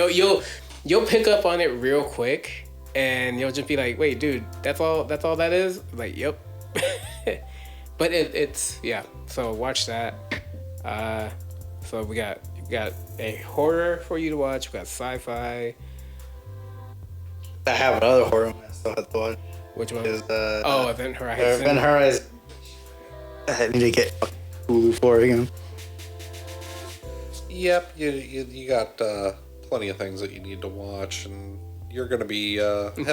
you'll pick up on it real quick, and you'll just be like, wait, dude, that's all that is? Like, yep. But it's yeah. So watch that. So we got a horror for you to watch. We got sci-fi. I have another horror one I still have to watch. Which one? Is Event Horizon. Event Horizon. I need to get Hulu for it again. Yep, you got plenty of things that you need to watch, and you're going to be held to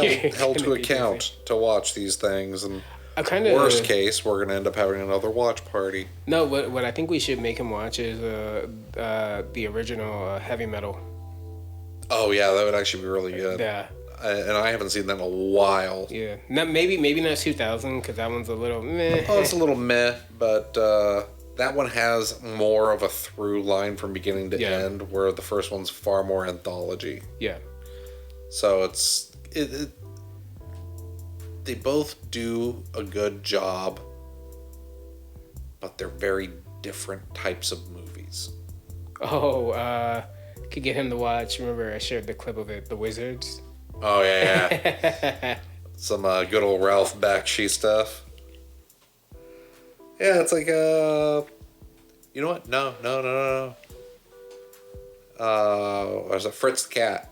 gonna be account to watch these things. And I kind of worst case, we're going to end up having another watch party. No, what I think we should make him watch is the original Heavy Metal. Oh yeah, that would actually be really good. Yeah, And I haven't seen that in a while. yeah. Not maybe not 2000 because that one's a little meh. Oh, it's a little meh, but that one has more of a through line from beginning to Yeah. end, where the first one's far more anthology. Yeah, So they both do a good job, but they're very different types of movies. Oh, could get him to watch. Remember, I shared the clip of it, The Wizards. Oh yeah, some good old Ralph Bakshi stuff. Yeah, it's like you know what? No. There's a Fritz the Cat.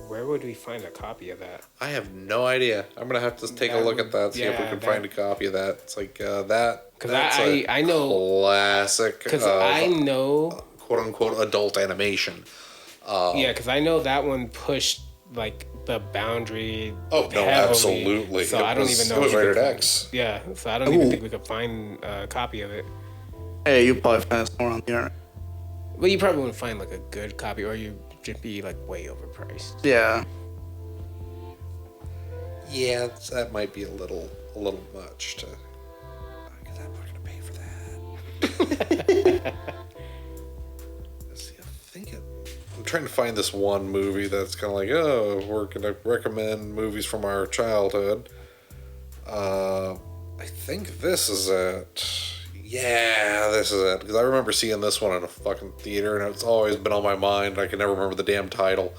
Where would we find a copy of that? I have no idea. I'm gonna have to take a look at that, see if we yeah, can that- find a copy of that. It's like that. 'Cause that's I know- classic. Because I know quote unquote adult animation. Yeah, because I know that one pushed like the boundary. Oh no, heavily, absolutely. So I don't even know. It was if we rated could- X. Yeah, so I don't even think we could find a copy of it. Hey, you probably find it somewhere on the internet. But you probably wouldn't find like a good copy, or you'd just be like way overpriced. Yeah. Yeah, that might be a little much to. Because I'm not gonna pay for that. Let's see, I'm trying to find this one movie that's kind of like, oh, we're gonna recommend movies from our childhood. I think this is it. Yeah, this is it. Because I remember seeing this one in a fucking theater, and it's always been on my mind. I can never remember the damn title.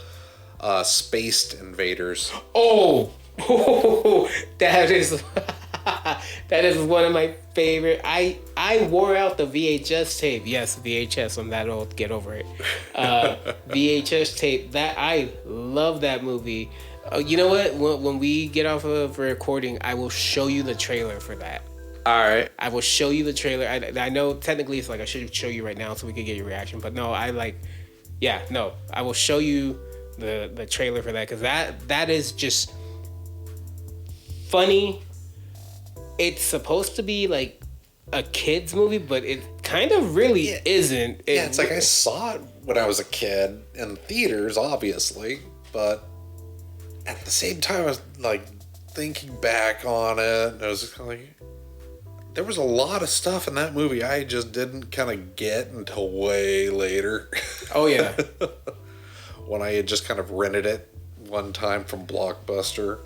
Spaced Invaders. Oh, that is that is one of my favorite. I wore out the VHS tape. Yes, VHS. I'm that old. Get over it. VHS tape. That I love that movie. You know what? When we get off of recording, I will show you the trailer for that. All right. I will show you the trailer. I know technically it's like I should show you right now so we could get your reaction, but no, I will show you the trailer for that because that is just funny. It's supposed to be like a kid's movie, but it kind of really isn't. It's like I saw it when I was a kid in theaters, obviously, but at the same time, I was like thinking back on it, and I was just kind of like, there was a lot of stuff in that movie I just didn't kind of get until way later. Oh yeah. When I had just kind of rented it one time from Blockbuster.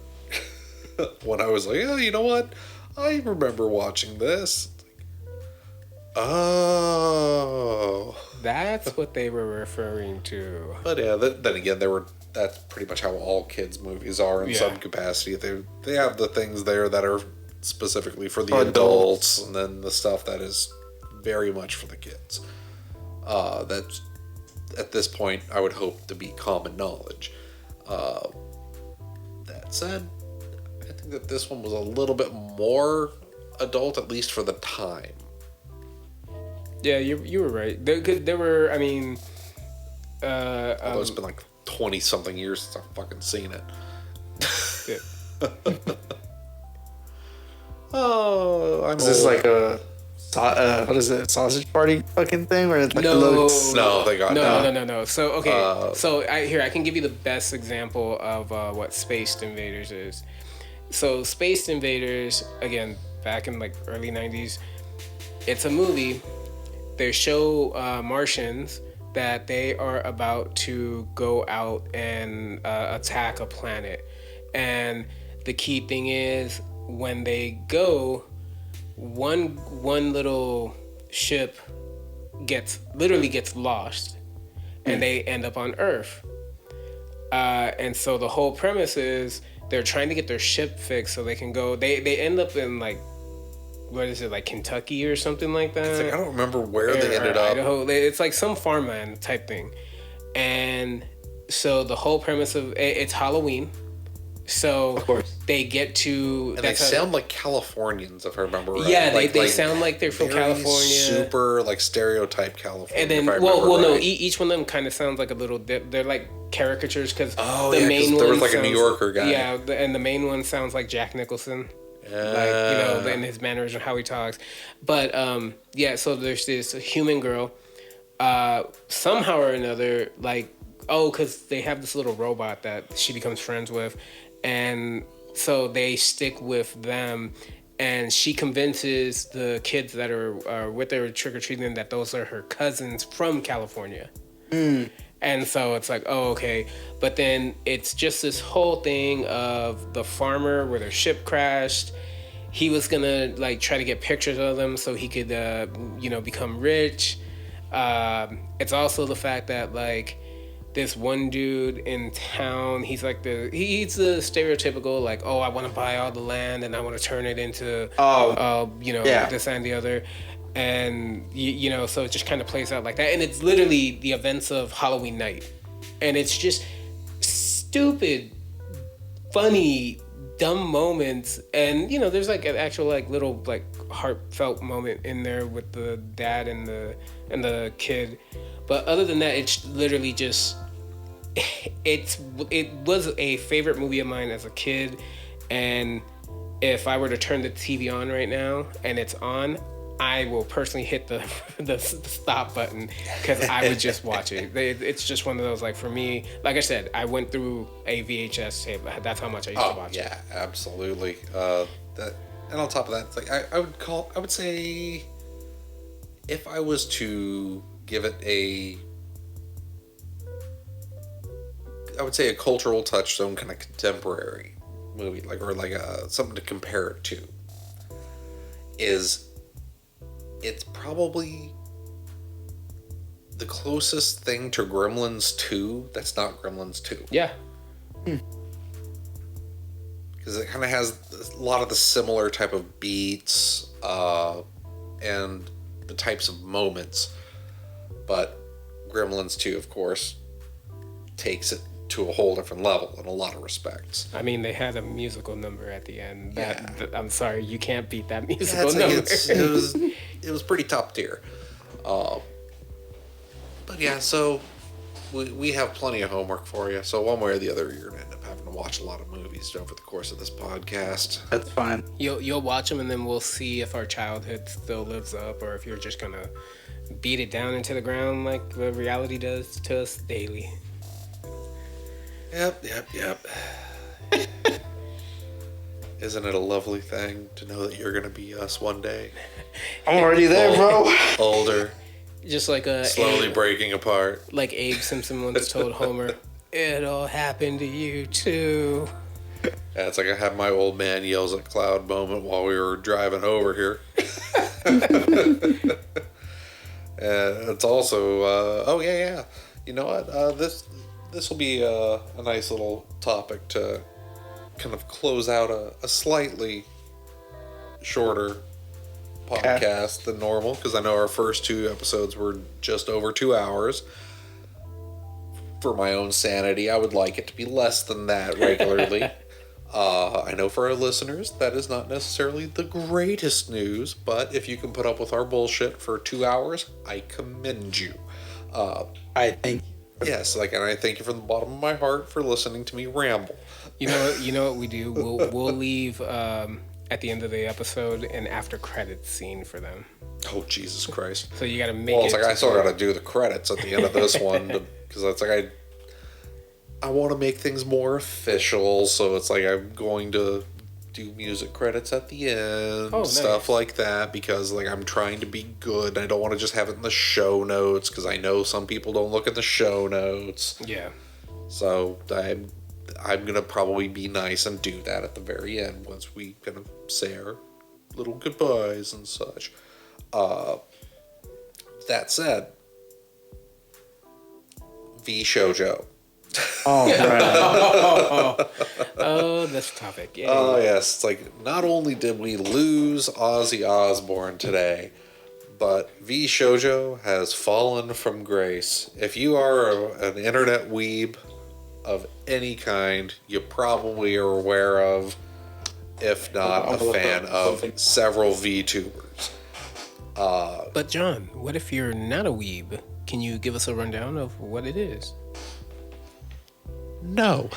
When I was like, oh, you know what? I remember watching this. Oh. That's what they were referring to. But yeah, then again, that's pretty much how all kids' movies are in some capacity. They have the things there that are specifically for the adults, and then the stuff that is very much for the kids. That's, at this point, I would hope to be common knowledge. That said, I think that this one was a little bit more adult, at least for the time. Yeah, you were right. There were, I mean... Although it's been like 20-something years since I've fucking seen it. Yeah. Oh, I'm Is this old. like a what is it, sausage party fucking thing where it like No. looks? No, they got No. So okay, so I can give you the best example of what Spaced Invaders is. So Spaced Invaders, again, back in like early '90s, it's a movie. They show Martians that they are about to go out and attack a planet, and the key thing is when they go, one little ship gets lost, and they end up on Earth. And so the whole premise is they're trying to get their ship fixed so they can go. They end up in like, what is it, like Kentucky or something like that? It's like, I don't remember where they ended up. Idaho. It's like some farmland type thing. And so the whole premise of it's Halloween. So Of course. they get to... And they sound like Californians, if I remember right. Yeah, they sound like they're from very California. Super, like, stereotype California, And then, if I well, remember no, right. each one of them kind of sounds like a little... They're like caricatures because Oh, the yeah, main 'cause one there was like a sounds- New Yorker guy. Yeah, and the main one sounds like Jack Nicholson. Like, in his manners and how he talks. But, yeah, so there's this human girl. Somehow or another, like, because they have this little robot that she becomes friends with. And so they stick with them. And she convinces the kids that are with her trick-or-treating that those are her cousins from California. And so it's like, oh, okay. But then it's just this whole thing of the farmer where their ship crashed. He was going to like try to get pictures of them so he could, become rich. It's also the fact that like this one dude in town, he's the stereotypical like, oh, I want to buy all the land and I want to turn it into, this and the other. And, so it just kind of plays out like that. And it's literally the events of Halloween night. And it's just stupid, funny, dumb moments. And, there's like an actual like little like heartfelt moment in there with the dad and the kid. But other than that, it's literally just it was a favorite movie of mine as a kid, and if I were to turn the TV on right now and it's on, I will personally hit the stop button because I would just watch it. It's just one of those, like, for me, like I said, I went through a VHS tape. That's how much I used to watch it. Yeah, absolutely. That, and on top of that, it's like I would say, if I was to give it I would say a cultural touchstone, kind of contemporary movie, like something to compare it to, it's probably the closest thing to Gremlins 2 that's not Gremlins 2. Yeah. Because it kind of has a lot of the similar type of beats and the types of moments. But Gremlins 2, of course, takes it to a whole different level in a lot of respects. I mean, they had a musical number at the end. Yeah. I'm sorry, you can't beat that Yeah, musical number. it was pretty top tier. But yeah, so we have plenty of homework for you. So one way or the other, you're gonna end up having to watch a lot of movies over the course of this podcast. That's fine. You'll watch them, and then we'll see if our childhood still lives up, or if you're just gonna beat it down into the ground like the reality does to us daily. Yep. Isn't it a lovely thing to know that you're gonna be us one day? I'm already there, bro. Older, Just like slowly breaking apart. like Abe Simpson once told Homer, "It'll happen to you too." Yeah, it's like I had my old man yells at Cloud moment while we were driving over here. It's also, you know what? This will be a nice little topic to kind of close out a slightly shorter podcast than normal, because I know our first 2 episodes were just over 2 hours. For my own sanity, I would like it to be less than that regularly. I know for our listeners, that is not necessarily the greatest news, but if you can put up with our bullshit for 2 hours, I commend you. I think. Yes, and I thank you from the bottom of my heart for listening to me ramble. You know what we do? We'll leave at the end of the episode an after credits scene for them. Oh, Jesus Christ. So you got to make Well, it. it's I still got to do the credits at the end of this one, because it's I want to make things more official, so it's I'm going to do music credits at the end, stuff like that, because I'm trying to be good. I don't want to just have it in the show notes, because I know some people don't look at the show notes. Yeah. So I'm gonna probably be nice and do that at the very end once we kind of say our little goodbyes and such. That said, V Shoujo. Oh, right. Oh, this topic. Yeah. Oh, yes. It's not only did we lose Ozzy Osbourne today, but V Shoujo has fallen from grace. If you are an internet weeb of any kind, you probably are aware of, if not a fan of, several VTubers. But John, what if you're not a weeb? Can you give us a rundown of what it is? No.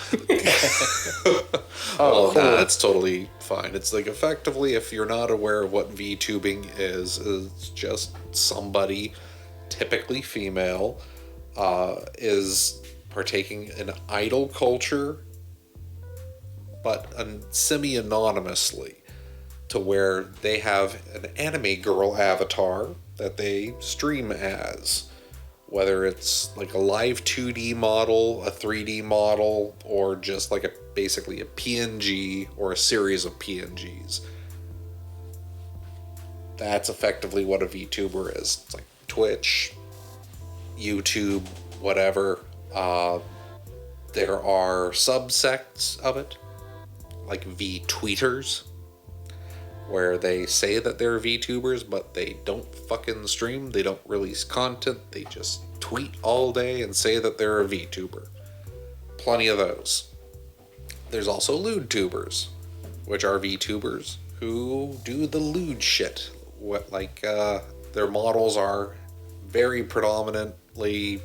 Cool. That's totally fine. It's effectively, if you're not aware of what VTubing is, it's just somebody, typically female, is partaking in idol culture, but semi-anonymously, to where they have an anime girl avatar that they stream as. Whether it's a live 2D model, a 3D model, or just basically a PNG or a series of PNGs. That's effectively what a VTuber is. It's Twitch, YouTube, whatever. There are subsects of it, like VTweeters, where they say that they're VTubers, but they don't fucking stream, they don't release content, they just tweet all day and say that they're a VTuber. Plenty of those. There's also lewd-tubers, which are VTubers who do the lewd shit. Their models are very predominant extremely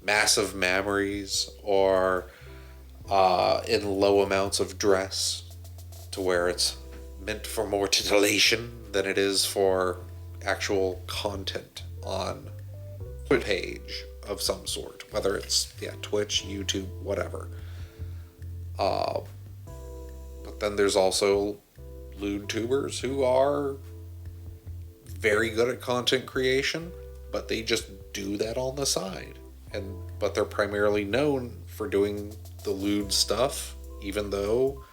massive memories or in low amounts of dress to where it's meant for more titillation than it is for actual content on a page of some sort, whether it's Twitch, YouTube, whatever. But then there's also lewd tubers who are very good at content creation, but they just do that on the side. But they're primarily known for doing the lewd stuff, even though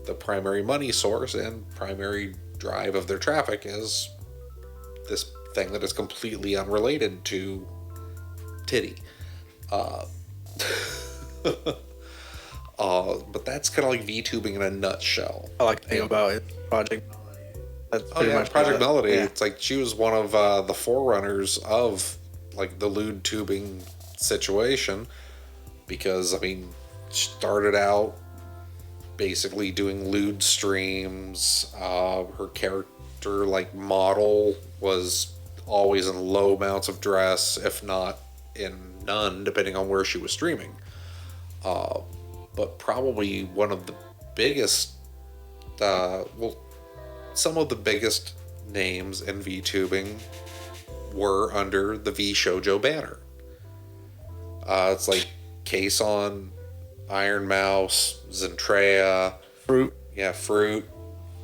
the primary money source and primary drive of their traffic is this thing that is completely unrelated to titty. But that's kind of like VTubing in a nutshell. I like to think about it. Project Melody. That's pretty much Project Melody. Yeah. It's like she was one of the forerunners of like the lewd tubing situation, because I mean, she started out basically doing lewd streams. Her character like model was always in low amounts of dress, if not in none, depending on where she was streaming. But probably one of the biggest, some of the biggest names in VTubing were under the VShojo banner. It's like Kason, Iron Mouse, Zentrea, Fruit. Yeah, Fruit.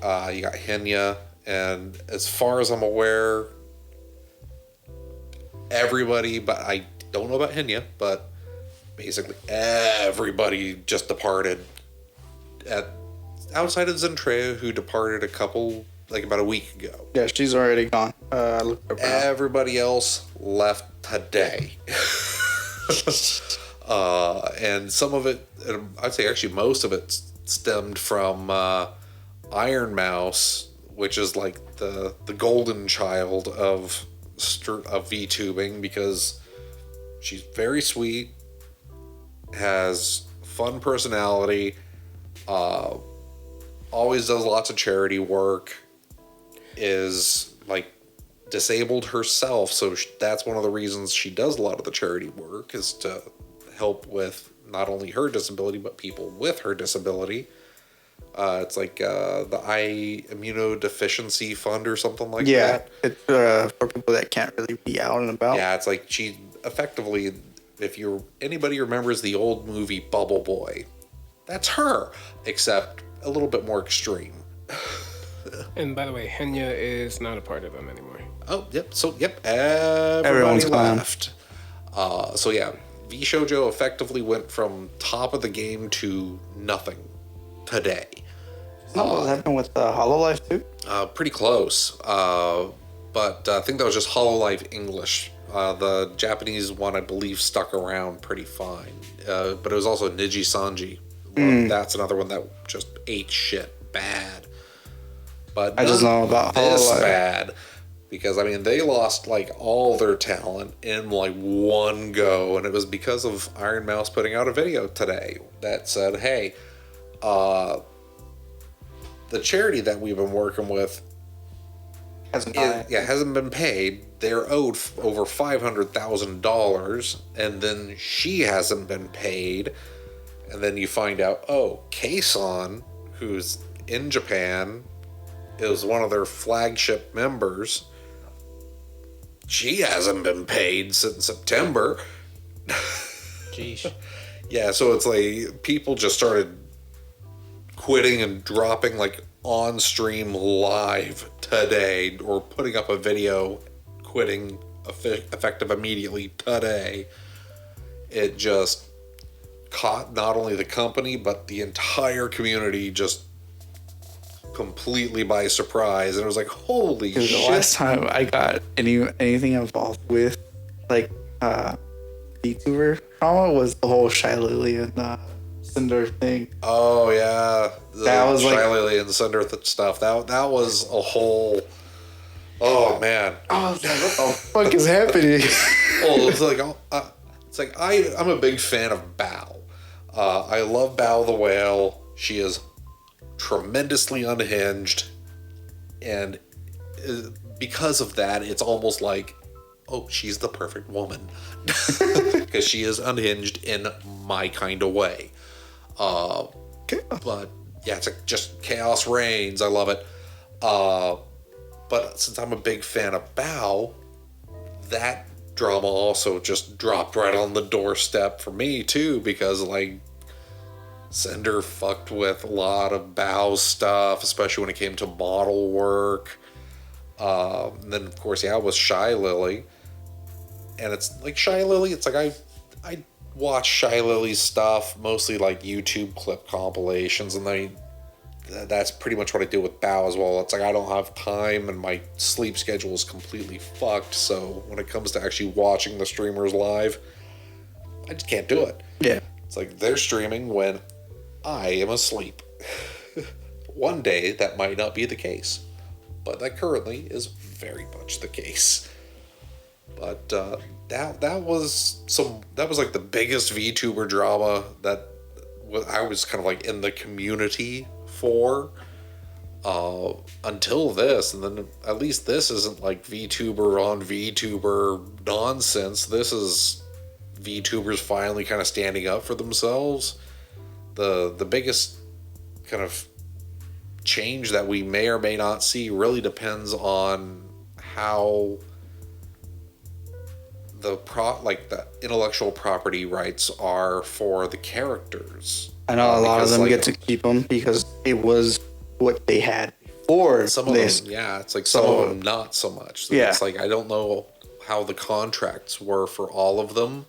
You got Henya, and as far as I'm aware, everybody, but I don't know about Henya, but basically everybody just departed. Outside of Zentrea, who departed about a week ago. Yeah, she's already gone. I looked her up. Everybody else left today. And some of it, I'd say actually most of it stemmed from Iron Mouse, which is like the golden child of VTubing, because she's very sweet, has fun personality, always does lots of charity work, is like disabled herself, so that's one of the reasons she does a lot of the charity work, is to help with not only her disability but people with her disability. It's like the Eye Immunodeficiency Fund or something like that. Yeah, it's for people that can't really be out and about. Yeah, it's like she effectively, if anybody remembers the old movie Bubble Boy, that's her, except a little bit more extreme. And by the way, Henya is not a part of them anymore. Oh, yep. So, everybody Everyone's gone. left. So yeah, VShojo effectively went from top of the game to nothing today. What happened with HoloLive too? Pretty close. But I think that was just HoloLive English. The Japanese one, I believe, stuck around pretty fine. But it was also Niji Sanji. That's another one that just ate shit bad. But I just know about this HoloLive. bad, because I mean they lost like all their talent in like one go, and it was because of Iron Mouse putting out a video today that said, "Hey, the charity that we've been working with hasn't been paid. They're owed over $500,000, and then she hasn't been paid." And then you find out, Kason, who's in Japan, is one of their flagship members. She hasn't been paid since September. Jeez. Yeah, so it's like people just started quitting and dropping like on stream live today, or putting up a video quitting effective immediately today. It just caught not only the company but the entire community just completely by surprise, and it was like, holy Dude, shit. the last time I got anything involved with like VTuber drama was the whole Shy Lily and Cinder thing. Oh yeah, That was Shy like- Lily and the Cinder stuff. That was a whole. Oh man. I was like, what the fuck is happening? Well, it's like I'm a big fan of Bao. I love Bao the whale. She is tremendously unhinged, and because of that, it's almost like, oh, she's the perfect woman. Because she is unhinged in my kind of way. But yeah, it's like just chaos reigns. I love it. But since I'm a big fan of Bao, that drama also just dropped right on the doorstep for me too, because like Cinder fucked with a lot of Bao's stuff, especially when it came to model work. And then of course, yeah, it was Shy Lily. And it's like Shy Lily, it's like I watch Shy Lily's stuff, mostly like YouTube clip compilations, and that's pretty much what I do with Bao as well. It's like I don't have time and my sleep schedule is completely fucked, so when it comes to actually watching the streamers live, I just can't do it. Yeah. It's like they're streaming when I am asleep. One day that might not be the case, but that currently is very much the case. But that was like the biggest VTuber drama that I was kind of like in the community for until this, and then at least this isn't like VTuber on VTuber nonsense. This is VTubers finally kind of standing up for themselves. The biggest kind of change that we may or may not see really depends on how the intellectual property rights are for the characters. I know a lot of them like, get to keep them because it was what they had before. Some of this. them, yeah, it's like some of them not so much. So yeah, it's like I don't know how the contracts were for all of them,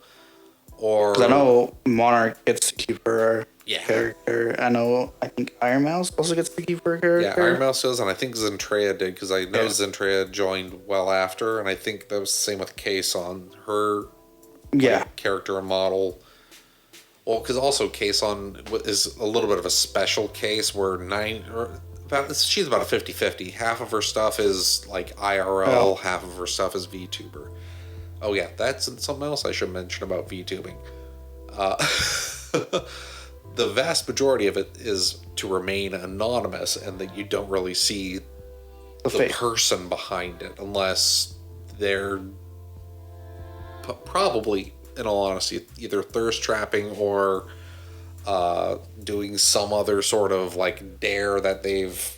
or 'cause I know Monarch gets to keep her Yeah. character. I think Iron Mouse also gets to keep her character. Yeah, Iron Mouse does, and I think Zentreya did, because I know Zentreya joined well after, and I think that was the same with Kason. Her character and model. Well, because also Kason is a little bit of a special case where she's about a 50-50. Half of her stuff is like IRL, half of her stuff is VTuber. Oh yeah, that's something else I should mention about VTubing. The vast majority of it is to remain anonymous, and that you don't really see the person behind it unless they're probably, in all honesty, either thirst trapping or doing some other sort of like dare that they've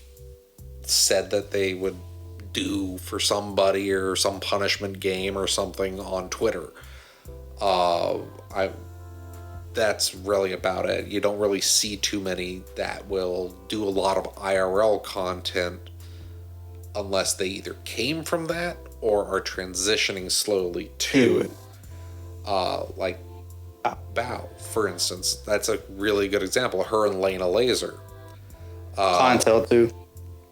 said that they would do for somebody, or some punishment game or something on Twitter. That's really about it. You don't really see too many that will do a lot of IRL content unless they either came from that or are transitioning slowly to it. Like Bao, for instance. That's a really good example. Her and Lena Laser. Cottontail too.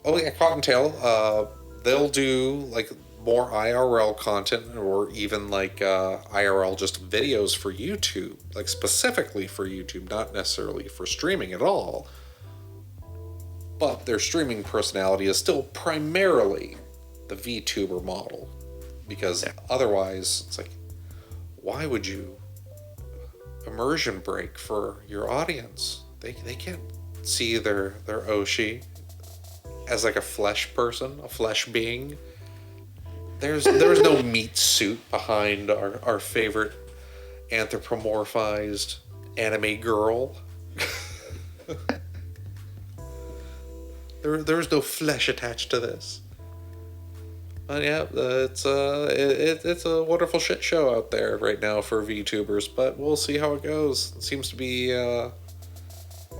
Oh yeah, Cottontail. They'll do like more IRL content, or even like IRL just videos for YouTube, like specifically for YouTube, not necessarily for streaming at all. But their streaming personality is still primarily the VTuber model, because otherwise it's like, why would you immersion break for your audience? They can't see their Oshi as like a flesh person, a flesh being. There's no meat suit behind our favorite anthropomorphized anime girl. There's no flesh attached to this. But yeah, it's a wonderful shit show out there right now for VTubers, but we'll see how it goes. It seems to be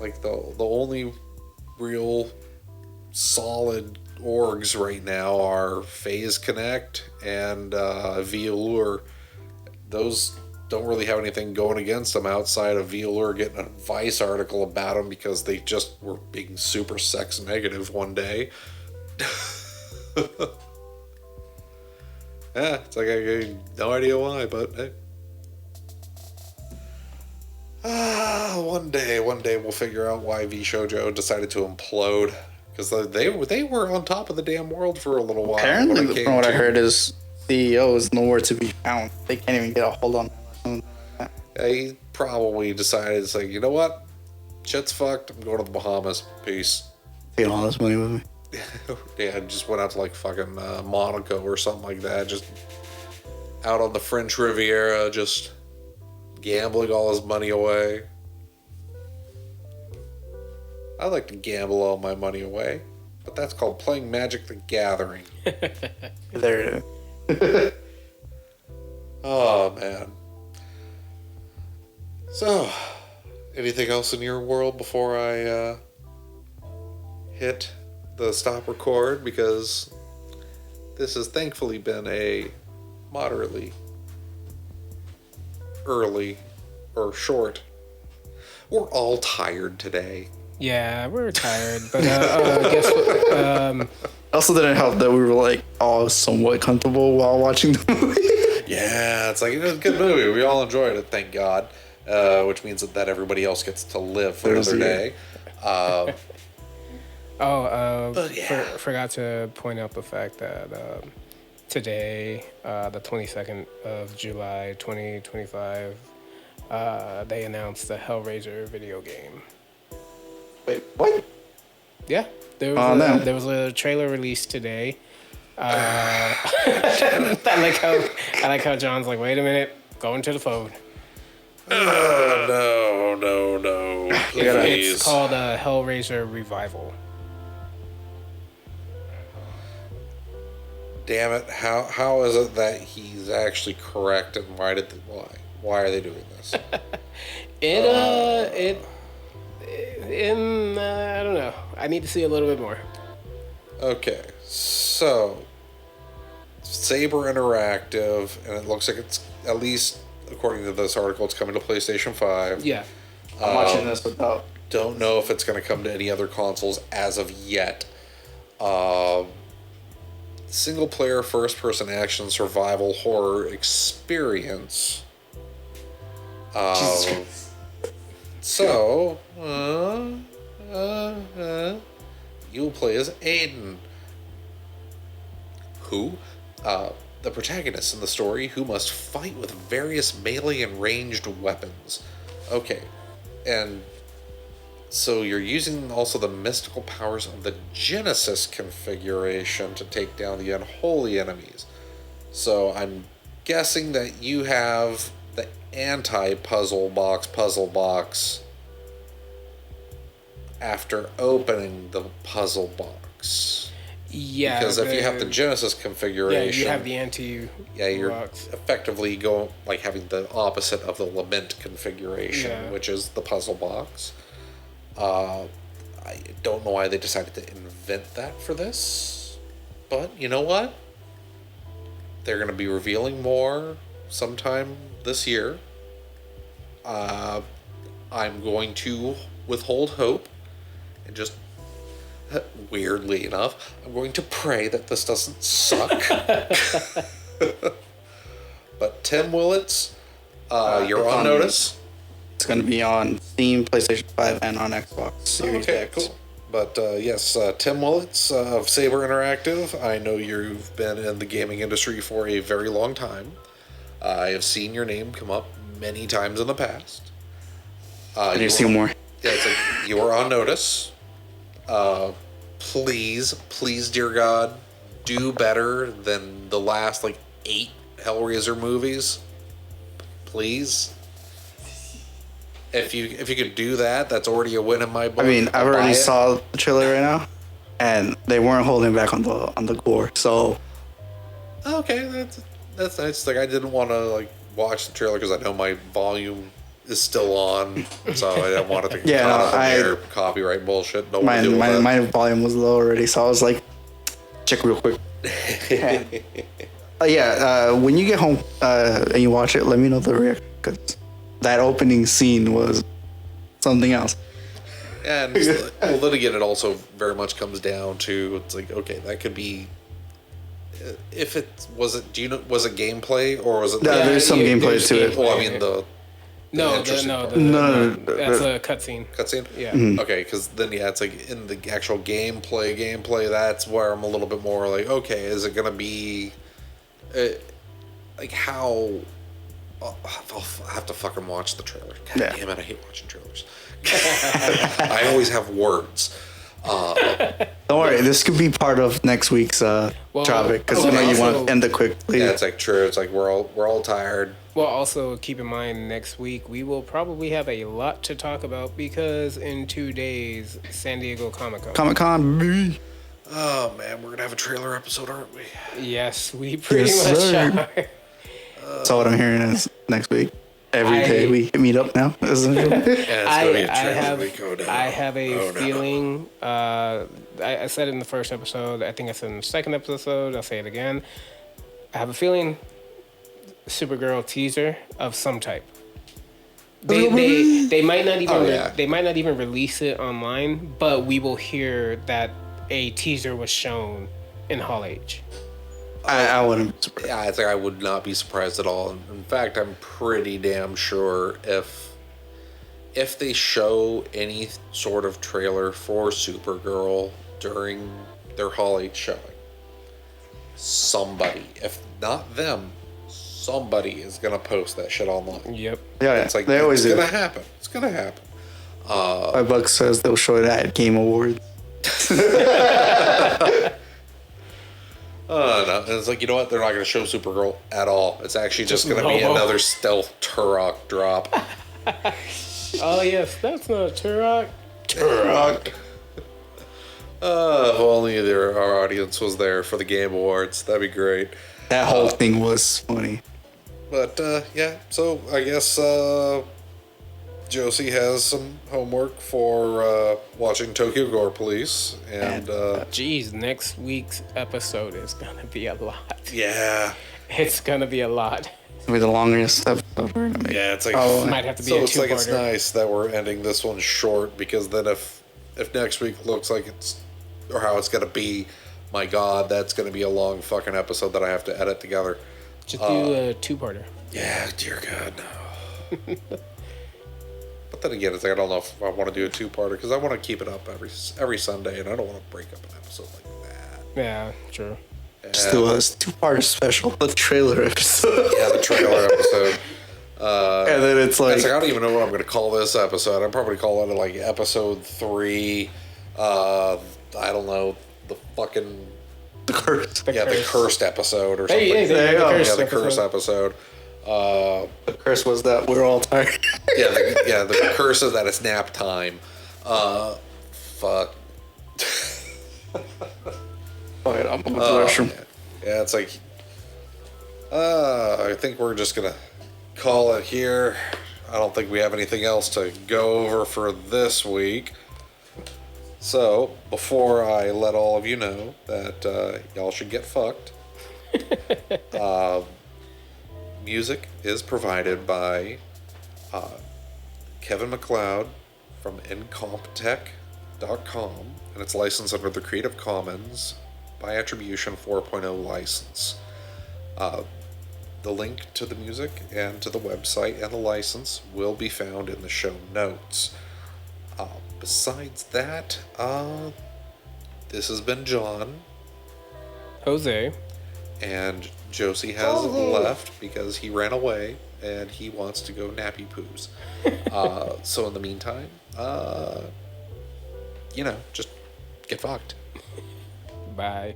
like the only real solid orgs right now are Phase Connect and VLure. Those don't really have anything going against them outside of VLure getting a Vice article about them because they just were being super sex negative one day. Yeah, it's like I have no idea why, but hey. One day we'll figure out why VShojo decided to implode. Because they were on top of the damn world for a little while. Apparently, from what I heard, is CEO is nowhere to be found. They can't even get a hold on him. Yeah, he probably decided, it's like, you know what? Shit's fucked. I'm going to the Bahamas. Peace. Take all this money with me. Yeah, just went out to like fucking Monaco or something like that. Just out on the French Riviera, just gambling all his money away. I like to gamble all my money away, but that's called playing Magic the Gathering. There it is. Oh, man. So, anything else in your world before I hit the stop record? Because this has thankfully been a moderately early or short. We're all tired today. Yeah, we're tired, but guess what? Also didn't help that we were like all somewhat comfortable while watching the movie. Yeah, it's like, it was a good movie. We all enjoyed it, thank God. Which means that everybody else gets to live for another day. But yeah. Forgot to point out the fact that today, the 22nd of July, 2025, they announced the Hellraiser video game. Wait, what? Yeah, there was a trailer released today. I like how John's like, wait a minute, going to the phone. No. Please. It's called Hellraiser Revival. Damn it! How is it that he's actually correct, and why are they doing this? I don't know. I need to see a little bit more. Okay, so Saber Interactive, and it looks like it's, at least according to this article, it's coming to PlayStation 5. Yeah. I'm watching this without. Don't know if it's going to come to any other consoles as of yet. Single player first person action survival horror experience. So, you'll play as Aiden, who, the protagonist in the story, who must fight with various melee and ranged weapons. Okay, and so you're using also the mystical powers of the Genesis configuration to take down the unholy enemies. So I'm guessing that you have the anti-puzzle box after opening the puzzle box. Yeah. Because if you have the Genesis configuration... Yeah, you have the anti you're box. effectively going, like, having the opposite of the Lament configuration, which is the puzzle box. I don't know why they decided to invent that for this, but you know what? They're going to be revealing more sometime this year. I'm going to withhold hope and just, weirdly enough, I'm going to pray that this doesn't suck. But Tim Willits, you're on notice. It's going to be on Steam, PlayStation 5, and on Xbox Series X. Cool. But yes, Tim Willits of Saber Interactive. I know you've been in the gaming industry for a very long time. I have seen your name come up many times in the past. I need to see more. Yeah, it's like you are on notice. Please, dear God, do better than the last 8 Hellraiser movies. Please. If you could do that, that's already a win in my book. I mean, I've already saw the trailer right now, and they weren't holding back on the gore. So, okay, that's nice. Like, I didn't want to watch the trailer because I know my volume is still on, so I didn't want it to get caught up in their copyright bullshit. My volume was low already, so I was like, check real quick. When you get home and you watch it, let me know the reaction, because that opening scene was something else. And well, then again, it also very much comes down to, it's like, okay, that could be, if it was it, do you know, was it gameplay or was it? Yeah, there's some gameplay to it. Well, I mean No, that's a cutscene. Cutscene? Yeah. Mm-hmm. Okay, because then it's like in the actual gameplay, that's where I'm a little bit more like, okay, is it gonna be, how? I'll have to fucking watch the trailer. God damn it, I hate watching trailers. I always have words. Don't worry, this could be part of next week's topic because I know you want to end it quickly. Yeah, it's like true. It's like we're all tired. Well, also keep in mind next week we will probably have a lot to talk about because in 2 days, San Diego Comic-Con. Comic-Con, baby. Oh man, we're gonna have a trailer episode, aren't we? Yes, we pretty Yes, much sir. are. That's all I'm hearing is next week. Every day we meet up now, isn't it? Yeah, it's gonna be a trailer week. Oh, no. I have a Oh, no. feeling. I said it in the first episode. I think I said in the second episode. I'll say it again. I have a feeling. Supergirl teaser of some type. They might not even they might not even release it online, but we will hear that a teaser was shown in Hall H. I wouldn't be surprised. Yeah, I think I would not be surprised at all. In fact, I'm pretty damn sure if they show any sort of trailer for Supergirl during their Hall H showing, somebody, if not them, somebody is gonna post that shit online. Yep. Yeah, It's like they always do. gonna happen. It's gonna happen. My buck says they'll show it at Game Awards. No, and it's like, you know what? They're not going to show Supergirl at all. It's actually just going to be Lobo. another stealth Turok drop. Oh yes, that's not Turok. Turok. If only our audience was there for the Game Awards. That'd be great. That whole thing was funny. But, yeah, so I guess Josie has some homework for watching Tokyo Gore Police. And, Jeez, next week's episode is gonna be a lot. yeah. It's gonna be a lot. It'll be the longest episode we're gonna make. Yeah, it's like... Might have to be So a it's like it's two-parter. nice that we're ending this one short, because then if next week looks like it's, or how it's gonna be, my God, that's gonna be a long fucking episode that I have to edit together. Just do a two-parter. Yeah, dear God, no. But then again, it's like I don't know if I want to do a two-parter, because I want to keep it up every Sunday, and I don't want to break up an episode like that. Yeah, true. Just do a two-part special, the trailer episode. Yeah, the trailer episode. And then it's like, I don't even know what I'm going to call this episode. I'm probably calling it like episode 3. I don't know, the fucking... the curse. the cursed episode or something. Hey, There you go. Yeah, the curse episode. The curse was that we're all tired. The curse is that it's nap time. Fuck. Alright, I'm going to the restroom. Yeah, it's like, I think we're just gonna call it here. I don't think we have anything else to go over for this week. So, before I let all of you know that y'all should get fucked, music is provided by Kevin MacLeod from incomptech.com, and it's licensed under the Creative Commons by Attribution 4.0 license. The link to the music and to the website and the license will be found in the show notes. Besides that, this has been John. Jose. And Josie has left because he ran away and he wants to go nappy poos. So in the meantime, just get fucked. Bye.